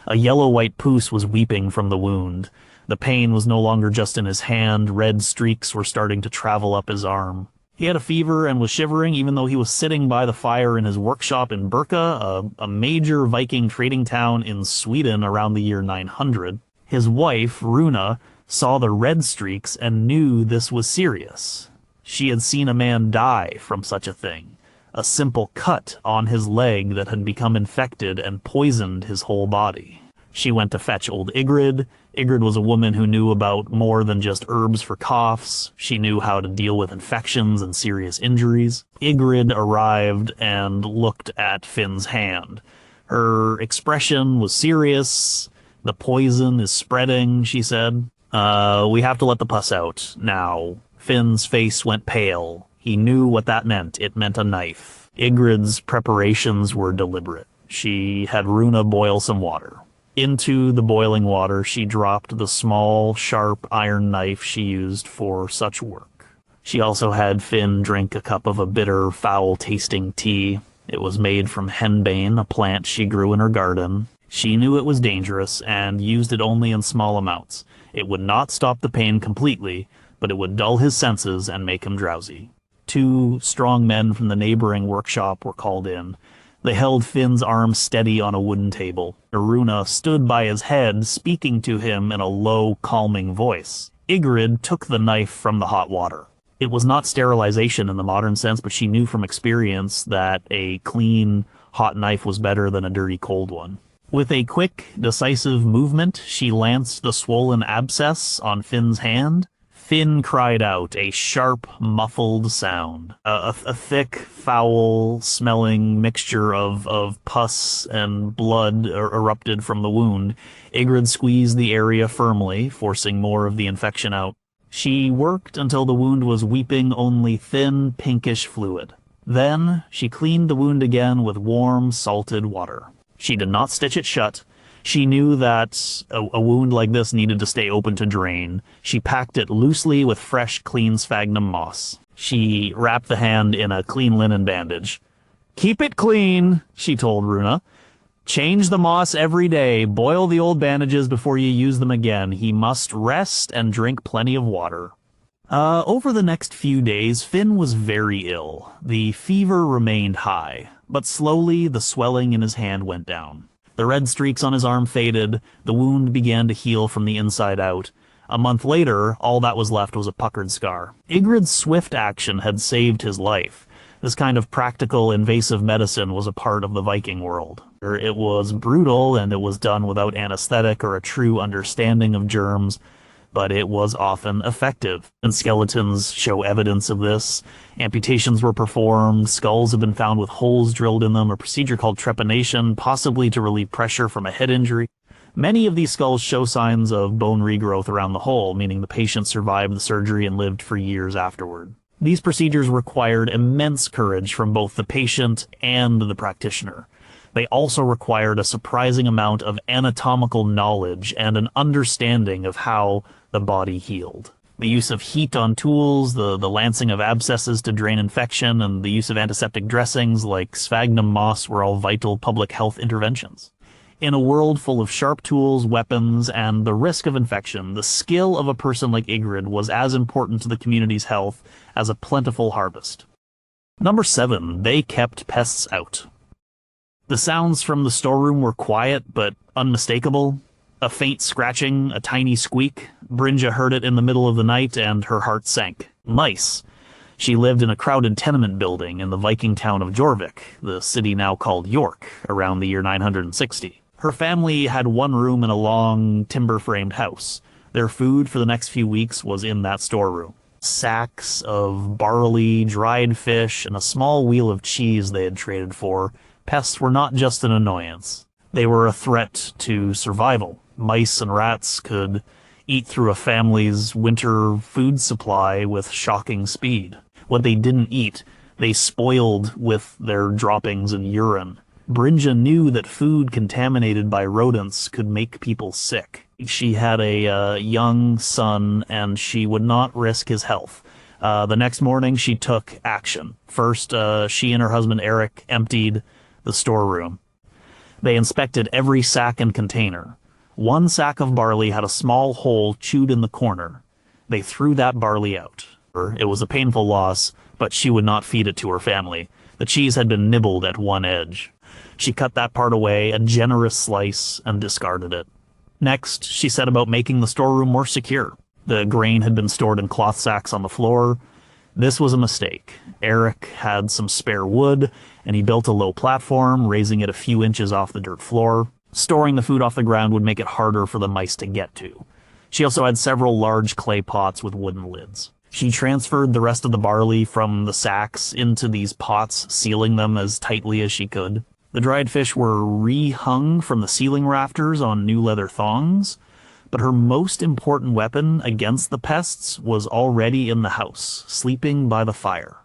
A yellow-white puss was weeping from the wound. The pain was no longer just in his hand. Red streaks were starting to travel up his arm. He had a fever and was shivering even though he was sitting by the fire in his workshop in Birka, a major Viking trading town in Sweden around the year 900. His wife, Runa, saw the red streaks and knew this was serious. She had seen a man die from such a thing. A simple cut on his leg that had become infected and poisoned his whole body. She went to fetch old Ygritte. Ygritte was a woman who knew about more than just herbs for coughs. She knew how to deal with infections and serious injuries. Ygritte arrived and looked at Finn's hand. Her expression was serious. The poison is spreading, she said. We have to let the pus out now. Finn's face went pale. He knew what that meant. It meant a knife. Ygritte's preparations were deliberate. she had Runa boil some water. Into the boiling water, she dropped the small, sharp iron knife she used for such work. She also had Finn drink a cup of a bitter, foul-tasting tea. It was made from henbane, a plant she grew in her garden. She knew it was dangerous and used it only in small amounts. It would not stop the pain completely, but it would dull his senses and make him drowsy. 2 strong men from the neighboring workshop were called in. They held Finn's arms steady on a wooden table. Runa stood by his head, speaking to him in a low, calming voice. Ygritte took the knife from the hot water. It was not sterilization in the modern sense, but she knew from experience that a clean, hot knife was better than a dirty, cold one. With a quick, decisive movement, she lanced the swollen abscess on Finn's hand. Finn cried out, a sharp, muffled sound. A thick, foul-smelling mixture of pus and blood erupted from the wound. Ygritte squeezed the area firmly, forcing more of the infection out. She worked until the wound was weeping only thin, pinkish fluid. Then, she cleaned the wound again with warm, salted water. She did not stitch it shut. She knew that a wound like this needed to stay open to drain. She packed it loosely with fresh, clean sphagnum moss. She wrapped the hand in a clean linen bandage. "Keep it clean," she told Runa. "Change the moss every day. Boil the old bandages before you use them again. He must rest and drink plenty of water." Over the next few days, Finn was very ill. The fever remained high, but slowly the swelling in his hand went down. The red streaks on his arm faded, the wound began to heal from the inside out. A month later, all that was left was a puckered scar. Ygritte's swift action had saved his life. This kind of practical, invasive medicine was a part of the Viking world. It was brutal, and it was done without anesthetic or a true understanding of germs, but it was often effective. And skeletons show evidence of this. Amputations were performed, skulls have been found with holes drilled in them, a procedure called trepanation, possibly to relieve pressure from a head injury. Many of these skulls show signs of bone regrowth around the hole, meaning the patient survived the surgery and lived for years afterward. These procedures required immense courage from both the patient and the practitioner. They also required a surprising amount of anatomical knowledge and an understanding of how the body healed. The use of heat on tools, the lancing of abscesses to drain infection, and the use of antiseptic dressings like sphagnum moss were all vital public health interventions. In a world full of sharp tools, weapons, and the risk of infection, the skill of a person like Ygritte was as important to the community's health as a plentiful harvest. Number 7, they kept pests out. The sounds from the storeroom were quiet but unmistakable. A faint scratching, a tiny squeak. Brynja heard it in the middle of the night, and her heart sank. Mice. She lived in a crowded tenement building in the Viking town of Jorvik, the city now called York, around the year 960. Her family had one room in a long, timber-framed house. Their food for the next few weeks was in that storeroom. Sacks of barley, dried fish, and a small wheel of cheese they had traded for. Pests were not just an annoyance. They were a threat to survival. Mice and rats could eat through a family's winter food supply with shocking speed. What they didn't eat, they spoiled with their droppings and urine. Brynja knew that food contaminated by rodents could make people sick. She had a young son, and she would not risk his health. The next morning, she took action. First, she and her husband Eric emptied the storeroom. They inspected every sack and container. One sack of barley had a small hole chewed in the corner. They threw that barley out. It was a painful loss, but she would not feed it to her family. The cheese had been nibbled at one edge. She cut that part away, a generous slice, and discarded it. Next, she set about making the storeroom more secure. The grain had been stored in cloth sacks on the floor. This was a mistake. Eric had some spare wood, and he built a low platform, raising it a few inches off the dirt floor. Storing the food off the ground would make it harder for the mice to get to. She also had several large clay pots with wooden lids. She transferred the rest of the barley from the sacks into these pots, sealing them as tightly as she could. The dried fish were re-hung from the ceiling rafters on new leather thongs, but her most important weapon against the pests was already in the house, sleeping by the fire.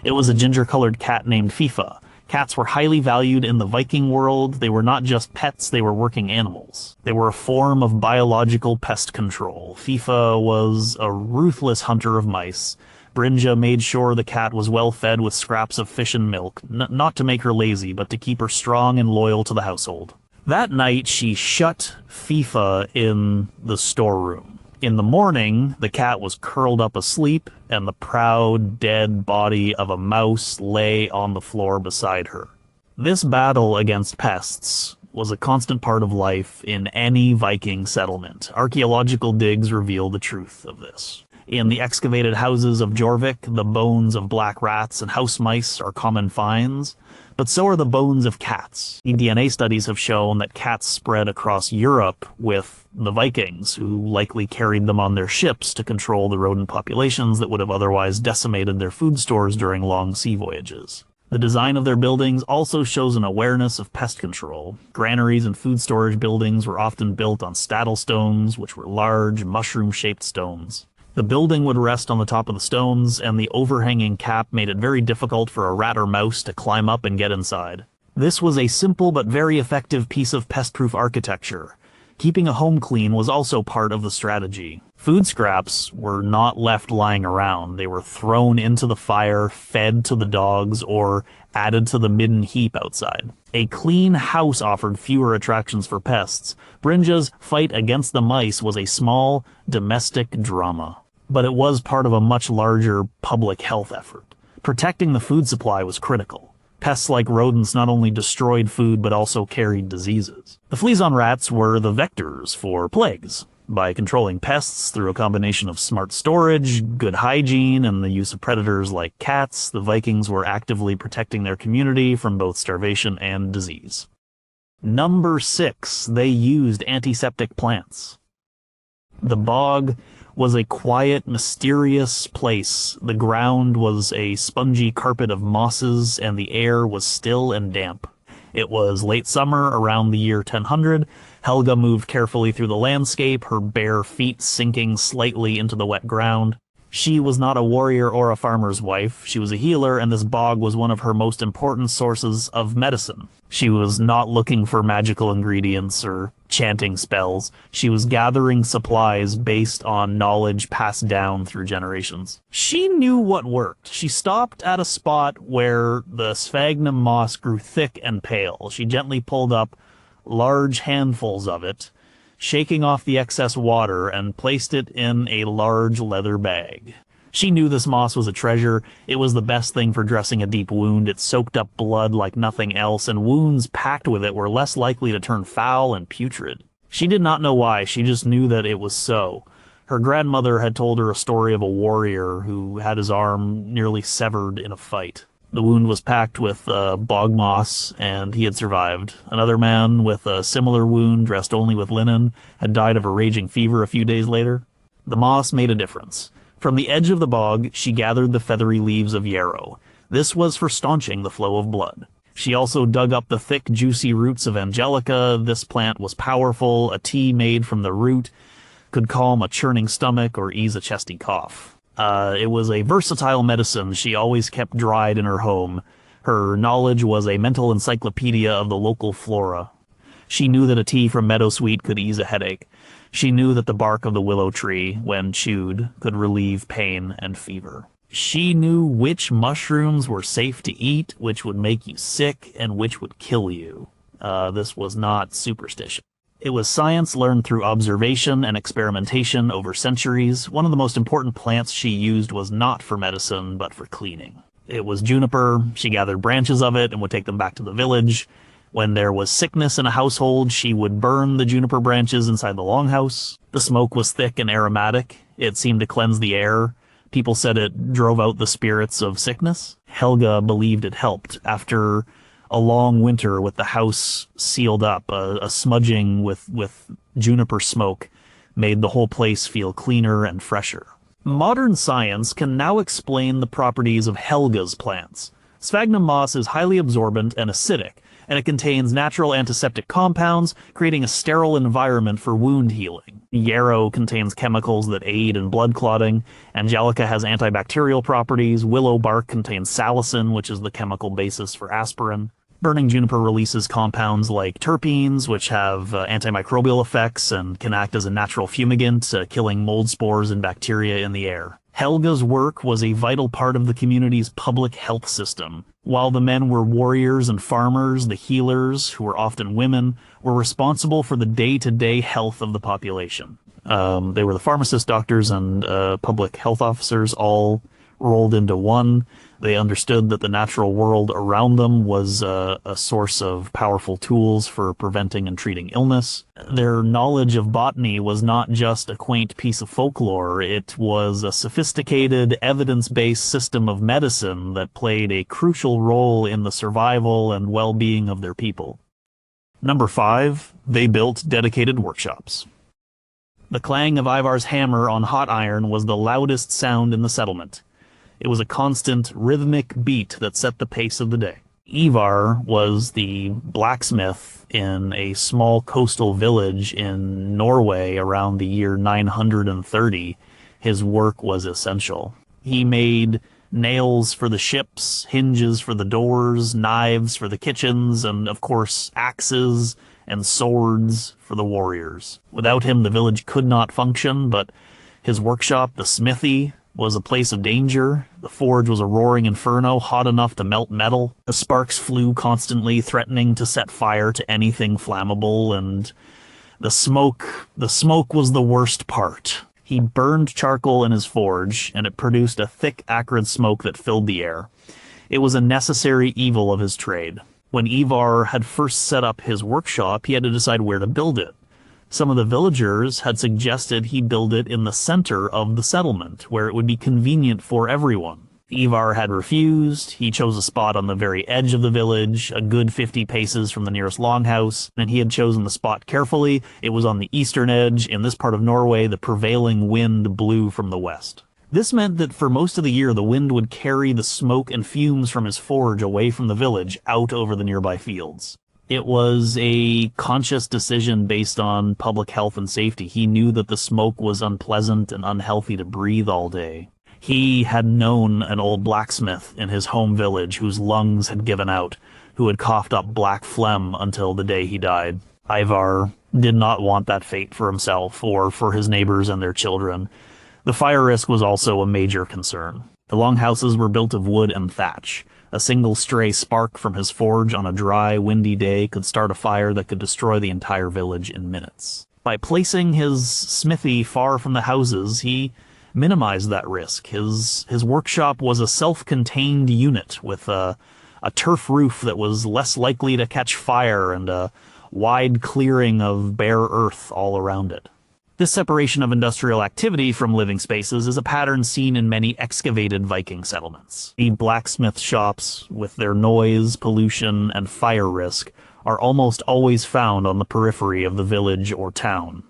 It was a ginger-colored cat named Fifa, Cats were highly valued in the Viking world. They were not just pets, they were working animals. They were a form of biological pest control. FIFA was a ruthless hunter of mice. Brynja made sure the cat was well fed with scraps of fish and milk, not to make her lazy, but to keep her strong and loyal to the household. That night, she shut FIFA in the storeroom. In the morning, the cat was curled up asleep, and the proud, dead body of a mouse lay on the floor beside her. This battle against pests was a constant part of life in any Viking settlement. Archaeological digs reveal the truth of this. In the excavated houses of Jorvik, the bones of black rats and house mice are common finds, but so are the bones of cats. DNA studies have shown that cats spread across Europe with the Vikings, who likely carried them on their ships to control the rodent populations that would have otherwise decimated their food stores during long sea voyages. The design of their buildings also shows an awareness of pest control. Granaries and food storage buildings were often built on staddle stones, which were large, mushroom-shaped stones. The building would rest on the top of the stones, and the overhanging cap made it very difficult for a rat or mouse to climb up and get inside. This was a simple but very effective piece of pest-proof architecture. Keeping a home clean was also part of the strategy. Food scraps were not left lying around. They were thrown into the fire, fed to the dogs, or added to the midden heap outside. A clean house offered fewer attractions for pests. Brynja's fight against the mice was a small, domestic drama, but it was part of a much larger public health effort. Protecting the food supply was critical. Pests like rodents not only destroyed food but also carried diseases. The fleas on rats were the vectors for plagues. By controlling pests through a combination of smart storage, good hygiene, and the use of predators like cats, the Vikings were actively protecting their community from both starvation and disease. Number 6, they used antiseptic plants. The bog was a quiet, mysterious place. The ground was a spongy carpet of mosses, and the air was still and damp. It was late summer, around the year 1000. Helga moved carefully through the landscape, her bare feet sinking slightly into the wet ground. She was not a warrior or a farmer's wife. She was a healer, and this bog was one of her most important sources of medicine. She was not looking for magical ingredients or chanting spells. She was gathering supplies based on knowledge passed down through generations. She knew what worked. She stopped at a spot where the sphagnum moss grew thick and pale. She gently pulled up large handfuls of it, shaking off the excess water, and placed it in a large leather bag. She knew this moss was a treasure. It was the best thing for dressing a deep wound. It soaked up blood like nothing else, and wounds packed with it were less likely to turn foul and putrid. She did not know why, she just knew that it was so. Her grandmother had told her a story of a warrior who had his arm nearly severed in a fight. The wound was packed with bog moss, and he had survived. Another man with a similar wound, dressed only with linen, had died of a raging fever a few days later. The moss made a difference. From the edge of the bog, she gathered the feathery leaves of yarrow. This was for staunching the flow of blood. She also dug up the thick, juicy roots of angelica. This plant was powerful. A tea made from the root could calm a churning stomach or ease a chesty cough. It was a versatile medicine she always kept dried in her home. Her knowledge was a mental encyclopedia of the local flora. She knew that a tea from meadowsweet could ease a headache. She knew that the bark of the willow tree, when chewed, could relieve pain and fever. She knew which mushrooms were safe to eat, which would make you sick, and which would kill you. This was not superstition. It was science learned through observation and experimentation over centuries. One of the most important plants she used was not for medicine, but for cleaning. It was juniper. She gathered branches of it and would take them back to the village. When there was sickness in a household, she would burn the juniper branches inside the longhouse. The smoke was thick and aromatic. It seemed to cleanse the air. People said it drove out the spirits of sickness. Helga believed it helped. After a long winter with the house sealed up, a smudging with juniper smoke made the whole place feel cleaner and fresher. Modern science can now explain the properties of Helga's plants. Sphagnum moss is highly absorbent and acidic, and it contains natural antiseptic compounds, creating a sterile environment for wound healing. Yarrow contains chemicals that aid in blood clotting. Angelica has antibacterial properties. Willow bark contains salicin, which is the chemical basis for aspirin. Burning juniper releases compounds like terpenes, which have antimicrobial effects and can act as a natural fumigant, killing mold spores and bacteria in the air. Helga's work was a vital part of the community's public health system. While the men were warriors and farmers, the healers, who were often women, were responsible for the day-to-day health of the population. They were the pharmacists, doctors, and public health officers all rolled into one. They understood that the natural world around them was a source of powerful tools for preventing and treating illness. Their knowledge of botany was not just a quaint piece of folklore, it was a sophisticated, evidence-based system of medicine that played a crucial role in the survival and well-being of their people. Number 5, they built dedicated workshops. The clang of Ivar's hammer on hot iron was the loudest sound in the settlement. It was a constant, rhythmic beat that set the pace of the day. Ivar was the blacksmith in a small coastal village in Norway around the year 930. His work was essential. He made nails for the ships, hinges for the doors, knives for the kitchens, and of course axes and swords for the warriors. Without him, the village could not function, but his workshop, the smithy, was a place of danger. The forge was a roaring inferno, hot enough to melt metal. The sparks flew constantly, threatening to set fire to anything flammable, and the smoke was the worst part. He burned charcoal in his forge, and it produced a thick, acrid smoke that filled the air. It was a necessary evil of his trade. When Ivar had first set up his workshop, he had to decide where to build it. Some of the villagers had suggested he build it in the center of the settlement, where it would be convenient for everyone. Ivar had refused. He chose a spot on the very edge of the village, a good 50 paces from the nearest longhouse, and he had chosen the spot carefully. It was on the eastern edge. In this part of Norway, the prevailing wind blew from the west. This meant that for most of the year, the wind would carry the smoke and fumes from his forge away from the village, out over the nearby fields. It was a conscious decision based on public health and safety. He knew that the smoke was unpleasant and unhealthy to breathe all day. He had known an old blacksmith in his home village whose lungs had given out, who had coughed up black phlegm until the day he died. Ivar did not want that fate for himself or for his neighbors and their children. The fire risk was also a major concern. The longhouses were built of wood and thatch. A single stray spark from his forge on a dry, windy day could start a fire that could destroy the entire village in minutes. By placing his smithy far from the houses, he minimized that risk. His workshop was a self-contained unit with a turf roof that was less likely to catch fire and a wide clearing of bare earth all around it. This separation of industrial activity from living spaces is a pattern seen in many excavated Viking settlements. The blacksmith shops, with their noise, pollution, and fire risk, are almost always found on the periphery of the village or town.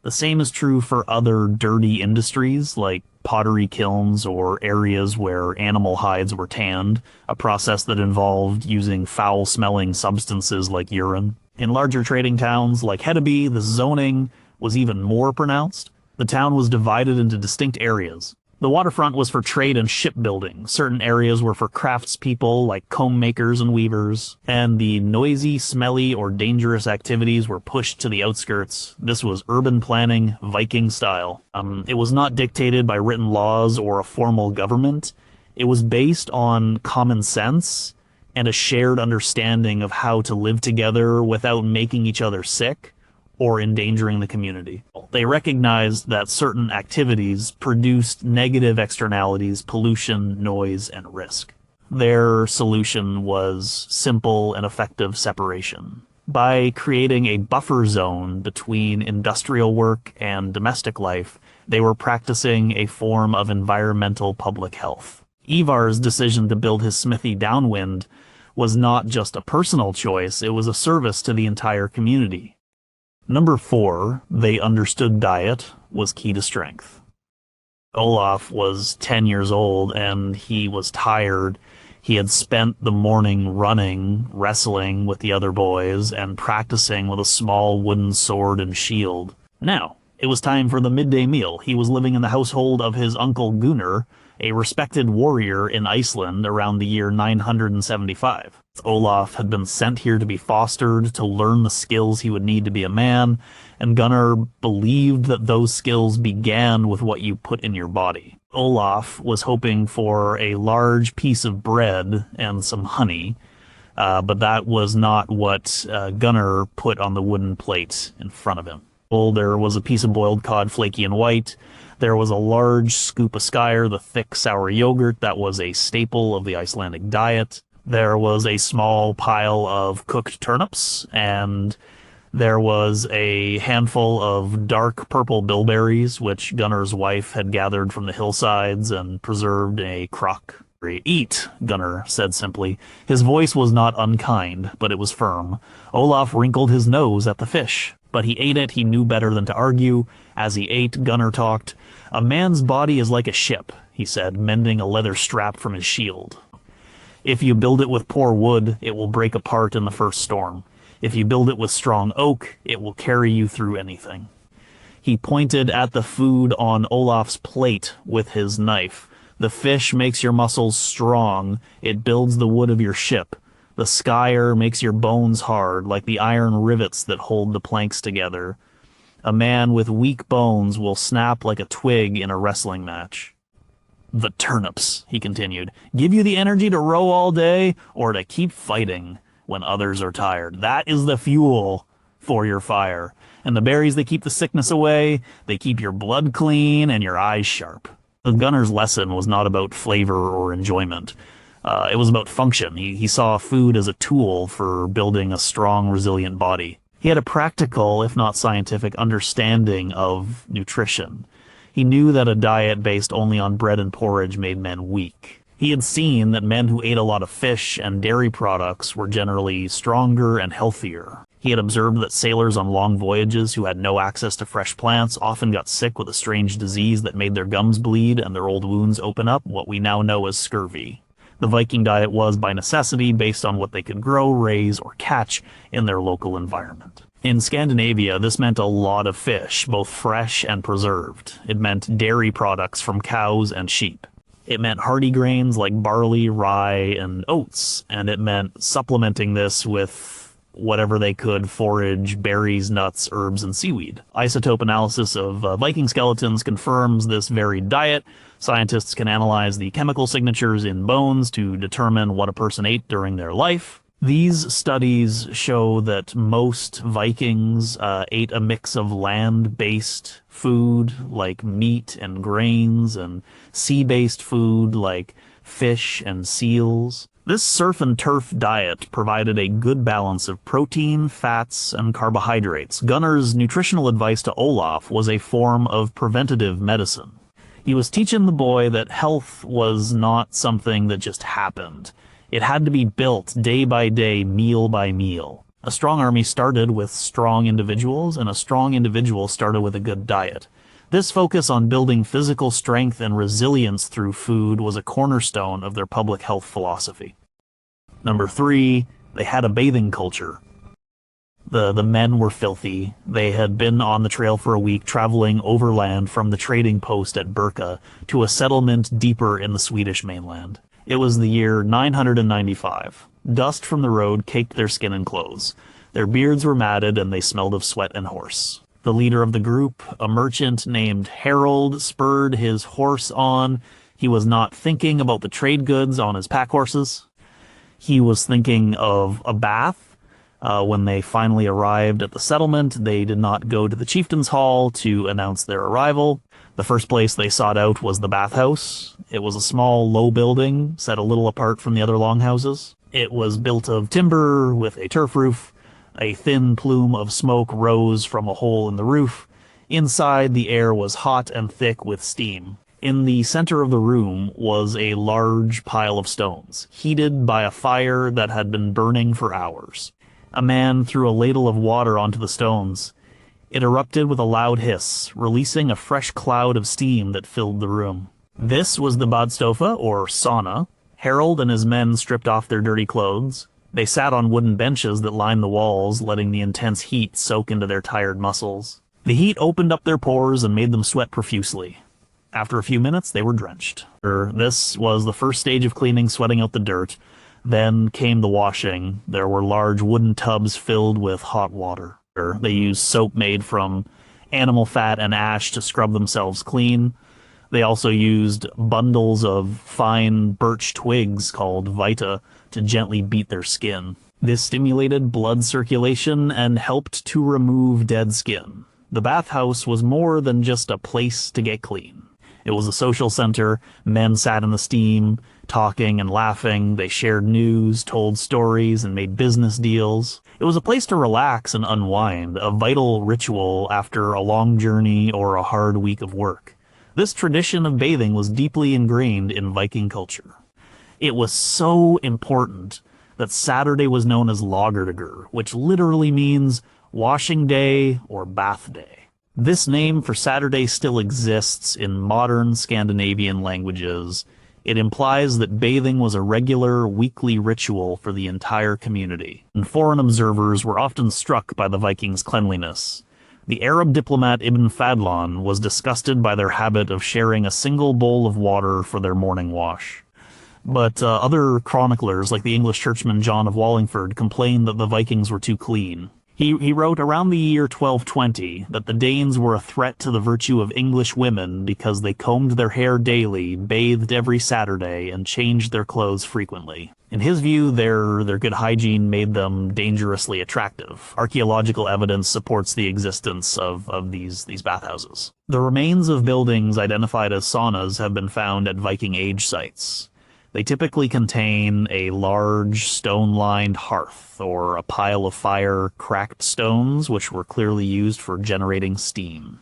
The same is true for other dirty industries like pottery kilns or areas where animal hides were tanned, a process that involved using foul-smelling substances like urine. In larger trading towns like Hedeby, the zoning was even more pronounced. The town was divided into distinct areas. The waterfront was for trade and shipbuilding. Certain areas were for craftspeople like comb makers and weavers. And the noisy, smelly, or dangerous activities were pushed to the outskirts. This was urban planning, Viking style. It was not dictated by written laws or a formal government. It was based on common sense and a shared understanding of how to live together without making each other sick or endangering the community. They recognized that certain activities produced negative externalities, pollution, noise, and risk. Their solution was simple and effective separation. By creating a buffer zone between industrial work and domestic life, they were practicing a form of environmental public health. Ivar's decision to build his smithy downwind was not just a personal choice, it was a service to the entire community. Number 4, they understood diet was key to strength. Olaf was 10 years old and he was tired. He had spent the morning running, wrestling with the other boys, and practicing with a small wooden sword and shield. Now, It was time for the midday meal. He was living in the household of his uncle Gunnar, a respected warrior in Iceland around the year 975. Olaf had been sent here to be fostered, to learn the skills he would need to be a man, and Gunnar believed that those skills began with what you put in your body. Olaf was hoping for a large piece of bread and some honey, but that was not what Gunnar put on the wooden plate in front of him. Well, there was a piece of boiled cod, flaky and white. There was a large scoop of skyr, the thick sour yogurt that was a staple of the Icelandic diet. There was a small pile of cooked turnips, and there was a handful of dark purple bilberries, which Gunnar's wife had gathered from the hillsides and preserved in a crock. Eat, Gunnar said simply. His voice was not unkind, but it was firm. Olaf wrinkled his nose at the fish, but he ate it. He knew better than to argue. As he ate, Gunnar talked. A man's body is like a ship, he said, mending a leather strap from his shield. If you build it with poor wood, it will break apart in the first storm. If you build it with strong oak, it will carry you through anything. He pointed at the food on Olaf's plate with his knife. The fish makes your muscles strong. It builds the wood of your ship. The skyr makes your bones hard, like the iron rivets that hold the planks together. A man with weak bones will snap like a twig in a wrestling match. The turnips, he continued, give you the energy to row all day or to keep fighting when others are tired. That is the fuel for your fire. And the berries, they keep the sickness away. They keep your blood clean and your eyes sharp. The Gunnar's lesson was not about flavor or enjoyment. It was about function. He saw food as a tool for building a strong, resilient body. He had a practical, if not scientific, understanding of nutrition. He knew that a diet based only on bread and porridge made men weak. He had seen that men who ate a lot of fish and dairy products were generally stronger and healthier. He had observed that sailors on long voyages who had no access to fresh plants often got sick with a strange disease that made their gums bleed and their old wounds open up, what we now know as scurvy. The Viking diet was, by necessity, based on what they could grow, raise, or catch in their local environment. In Scandinavia, this meant a lot of fish, both fresh and preserved. It meant dairy products from cows and sheep. It meant hardy grains like barley, rye, and oats, and it meant supplementing this with whatever they could: forage, berries, nuts, herbs, and seaweed. Isotope analysis of Viking skeletons confirms this varied diet. Scientists can analyze the chemical signatures in bones to determine what a person ate during their life. These studies show that most Vikings ate a mix of land-based food like meat and grains, and sea-based food like fish and seals. This surf and turf diet provided a good balance of protein, fats, and carbohydrates. Gunnar's nutritional advice to Olaf was a form of preventative medicine. He was teaching the boy that health was not something that just happened. It had to be built day by day, meal by meal. A strong army started with strong individuals, and a strong individual started with a good diet. This focus on building physical strength and resilience through food was a cornerstone of their public health philosophy. Number 3, they had a bathing culture. The men were filthy. They had been on the trail for a week, traveling overland from the trading post at Birka to a settlement deeper in the Swedish mainland. It was the year 995. Dust from the road caked their skin and clothes. Their beards were matted and they smelled of sweat and horse. The leader of the group, a merchant named Harold, spurred his horse on. He was not thinking about the trade goods on his pack horses. He was thinking of a bath. When they finally arrived at the settlement, they did not go to the chieftain's hall to announce their arrival. The first place they sought out was the bathhouse. It was a small, low building, set a little apart from the other longhouses. It was built of timber with a turf roof. A thin plume of smoke rose from a hole in the roof. Inside, the air was hot and thick with steam. In the center of the room was a large pile of stones, heated by a fire that had been burning for hours. A man threw a ladle of water onto the stones. It erupted with a loud hiss, releasing a fresh cloud of steam that filled the room. This was the badstofa, or sauna. Harold and his men stripped off their dirty clothes. They sat on wooden benches that lined the walls, letting the intense heat soak into their tired muscles. The heat opened up their pores and made them sweat profusely. After a few minutes, they were drenched. This was the first stage of cleaning, sweating out the dirt. Then came the washing. There were large wooden tubs filled with hot water. They used soap made from animal fat and ash to scrub themselves clean. They also used bundles of fine birch twigs called vita to gently beat their skin. This stimulated blood circulation and helped to remove dead skin. The bathhouse was more than just a place to get clean. It was a social center. Men sat in the steam, talking and laughing. They shared news, told stories, and made business deals. It was a place to relax and unwind, a vital ritual after a long journey or a hard week of work. This tradition of bathing was deeply ingrained in Viking culture. It was so important that Saturday was known as lagerdagur, which literally means washing day or bath day. This name for Saturday still exists in modern Scandinavian languages. It implies that bathing was a regular weekly ritual for the entire community, and foreign observers were often struck by the Vikings' cleanliness. The Arab diplomat Ibn Fadlan was disgusted by their habit of sharing a single bowl of water for their morning wash. But other chroniclers, like the English churchman John of Wallingford, complained that the Vikings were too clean. He wrote around the year 1220 that the Danes were a threat to the virtue of English women because they combed their hair daily, bathed every Saturday, and changed their clothes frequently. In his view, their good hygiene made them dangerously attractive. Archaeological evidence supports the existence of these bathhouses. The remains of buildings identified as saunas have been found at Viking Age sites. They typically contain a large stone-lined hearth or a pile of fire-cracked stones, which were clearly used for generating steam.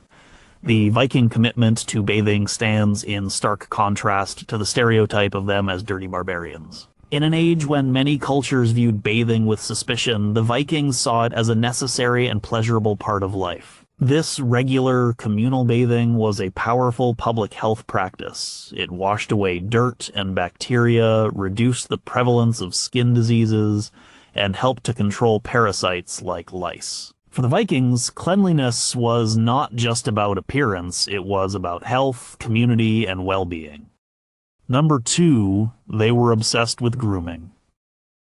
The Viking commitment to bathing stands in stark contrast to the stereotype of them as dirty barbarians. In an age when many cultures viewed bathing with suspicion, the Vikings saw it as a necessary and pleasurable part of life. This regular communal bathing was a powerful public health practice. It washed away dirt and bacteria, reduced the prevalence of skin diseases, and helped to control parasites like lice. For the Vikings, cleanliness was not just about appearance, it was about health, community, and well-being. Number 2, they were obsessed with grooming.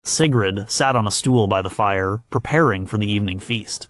Sigrid sat on a stool by the fire, preparing for the evening feast.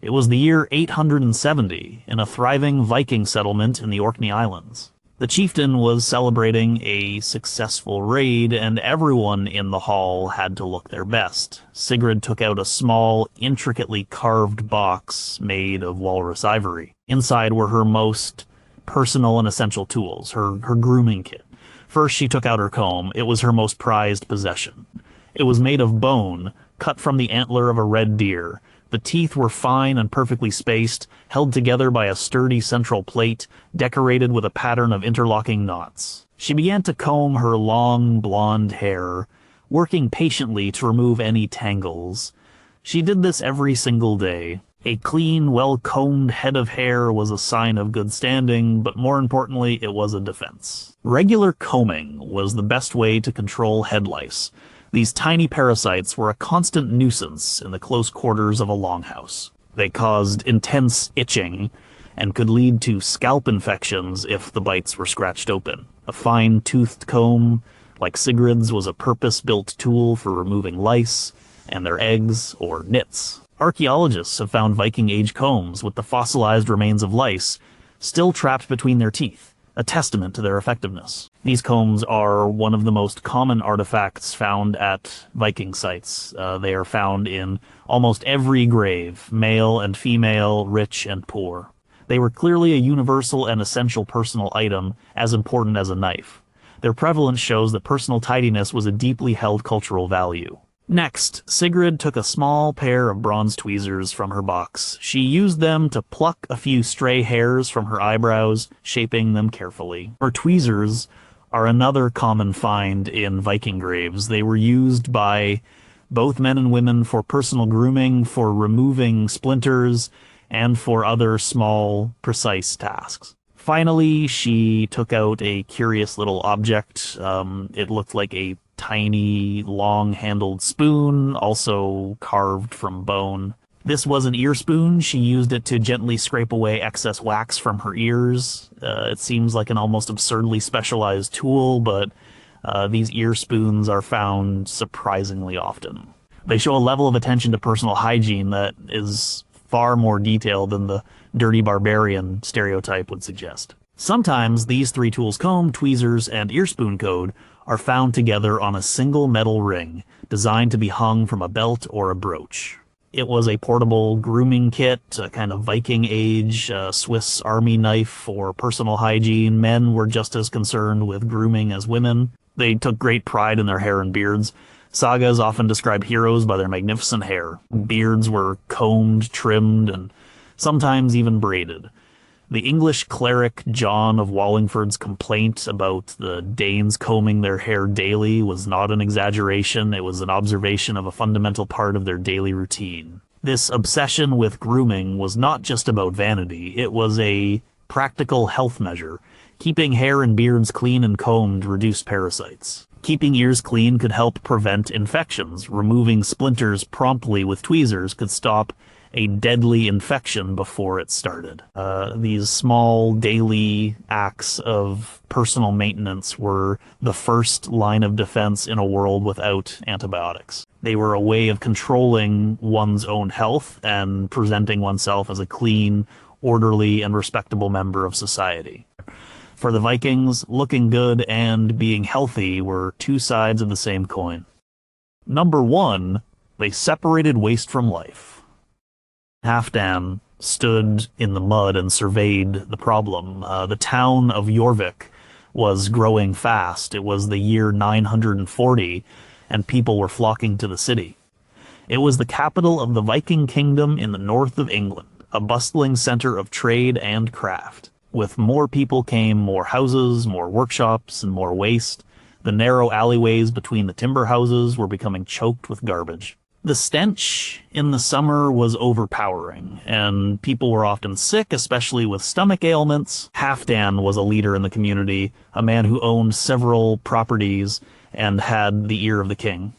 It was the year 870 in a thriving Viking settlement in the Orkney Islands. The chieftain was celebrating a successful raid, and everyone in the hall had to look their best. Sigrid took out a small, intricately carved box made of walrus ivory. Inside were her most personal and essential tools, her grooming kit. First, she took out her comb. It was her most prized possession. It was made of bone, cut from the antler of a red deer. The teeth were fine and perfectly spaced, held together by a sturdy central plate, decorated with a pattern of interlocking knots. She began to comb her long, blonde hair, working patiently to remove any tangles. She did this every single day. A clean, well-combed head of hair was a sign of good standing, but more importantly, it was a defense. Regular combing was the best way to control head lice. These tiny parasites were a constant nuisance in the close quarters of a longhouse. They caused intense itching and could lead to scalp infections if the bites were scratched open. A fine-toothed comb, like Sigrid's, was a purpose-built tool for removing lice and their eggs or nits. Archaeologists have found Viking-age combs with the fossilized remains of lice still trapped between their teeth, a testament to their effectiveness. These combs are one of the most common artifacts found at Viking sites. They are found in almost every grave, male and female, rich and poor. They were clearly a universal and essential personal item, as important as a knife. Their prevalence shows that personal tidiness was a deeply held cultural value. Next, Sigrid took a small pair of bronze tweezers from her box. She used them to pluck a few stray hairs from her eyebrows, shaping them carefully. Her tweezers are another common find in Viking graves. They were used by both men and women for personal grooming, for removing splinters, and for other small, precise tasks. Finally, she took out a curious little object. It looked like a tiny, long-handled spoon, also carved from bone. This was an ear spoon. She used it to gently scrape away excess wax from her ears. It seems like an almost absurdly specialized tool, but these ear spoons are found surprisingly often. They show a level of attention to personal hygiene that is far more detailed than the dirty barbarian stereotype would suggest. Sometimes these three tools, comb, tweezers, and ear spoon code, are found together on a single metal ring designed to be hung from a belt or a brooch. It was a portable grooming kit, a kind of Viking age Swiss army knife for personal hygiene. Men were just as concerned with grooming as women. They took great pride in their hair and beards. Sagas often described heroes by their magnificent hair. Beards were combed, trimmed, and sometimes even braided. The English cleric John of Wallingford's complaint about the Danes combing their hair daily was not an exaggeration. It was an observation of a fundamental part of their daily routine. This obsession with grooming was not just about vanity. It was a practical health measure. Keeping hair and beards clean and combed reduced parasites. Keeping ears clean could help prevent infections. Removing splinters promptly with tweezers could stop a deadly infection before it started. These small daily acts of personal maintenance were the first line of defense in a world without antibiotics. They were a way of controlling one's own health and presenting oneself as a clean, orderly, and respectable member of society. For the Vikings, looking good and being healthy were two sides of the same coin. Number one, they separated waste from life. Halfdan stood in the mud and surveyed the problem. The town of Jorvik was growing fast. It was the year 940, and people were flocking to the city. It was the capital of the Viking kingdom in the north of England, a bustling center of trade and craft. With more people came more houses, more workshops, and more waste. The narrow alleyways between the timber houses were becoming choked with garbage. The stench in the summer was overpowering, and people were often sick, especially with stomach ailments. Halfdan was a leader in the community, a man who owned several properties and had the ear of the king.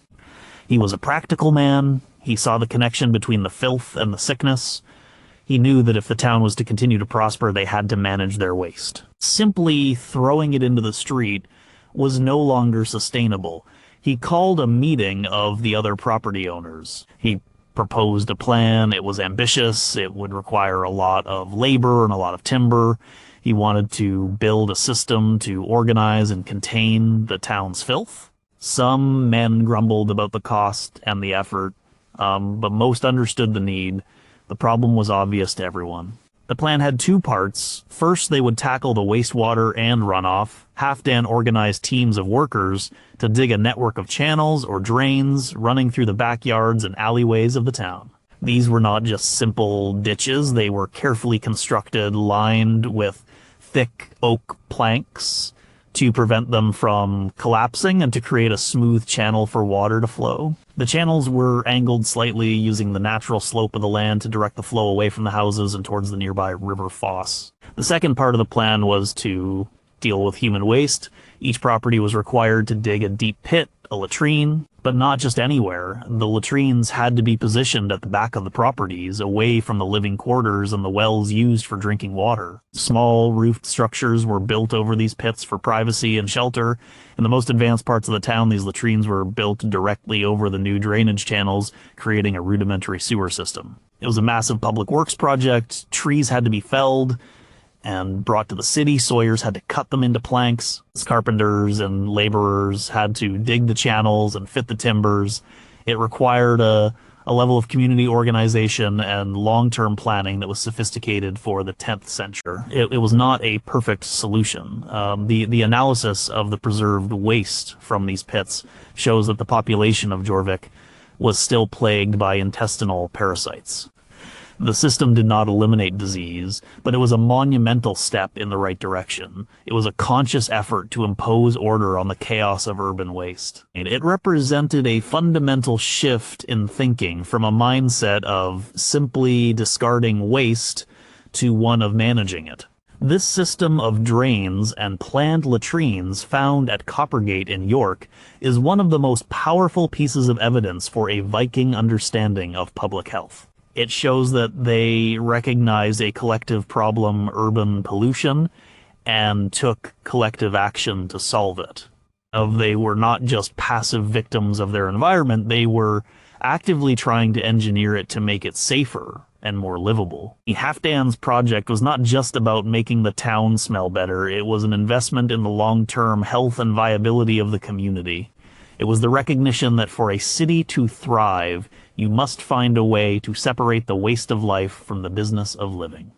He was a practical man. He saw the connection between the filth and the sickness. He knew that if the town was to continue to prosper, they had to manage their waste. Simply throwing it into the street was no longer sustainable. He called a meeting of the other property owners. He proposed a plan. It was ambitious. It would require a lot of labor and a lot of timber. He wanted to build a system to organize and contain the town's filth. Some men grumbled about the cost and the effort, but most understood the need. The problem was obvious to everyone. The plan had two parts. First, they would tackle the wastewater and runoff. Halfdan organized teams of workers to dig a network of channels or drains running through the backyards and alleyways of the town. These were not just simple ditches. They were carefully constructed, lined with thick oak planks to prevent them from collapsing and to create a smooth channel for water to flow. The channels were angled slightly, using the natural slope of the land to direct the flow away from the houses and towards the nearby river Foss. The second part of the plan was to deal with human waste. Each property was required to dig a deep pit, a latrine, but not just anywhere. The latrines had to be positioned at the back of the properties, away from the living quarters and the wells used for drinking water. Small roofed structures were built over these pits for privacy and shelter. In the most advanced parts of the town, these latrines were built directly over the new drainage channels, creating a rudimentary sewer system. It was a massive public works project. Trees had to be felled and brought to the city. Sawyers had to cut them into planks. Carpenters and laborers had to dig the channels and fit the timbers. It required a level of community organization and long-term planning that was sophisticated for the 10th century. It was not a perfect solution. The analysis of the preserved waste from these pits shows that the population of Jorvik was still plagued by intestinal parasites. The system did not eliminate disease, but it was a monumental step in the right direction. It was a conscious effort to impose order on the chaos of urban waste. And it represented a fundamental shift in thinking from a mindset of simply discarding waste to one of managing it. This system of drains and planned latrines found at Coppergate in York is one of the most powerful pieces of evidence for a Viking understanding of public health. It shows that they recognized a collective problem, urban pollution, and took collective action to solve it. They were not just passive victims of their environment, they were actively trying to engineer it to make it safer and more livable. The Halfdan's project was not just about making the town smell better, it was an investment in the long-term health and viability of the community. It was the recognition that for a city to thrive, you must find a way to separate the waste of life from the business of living.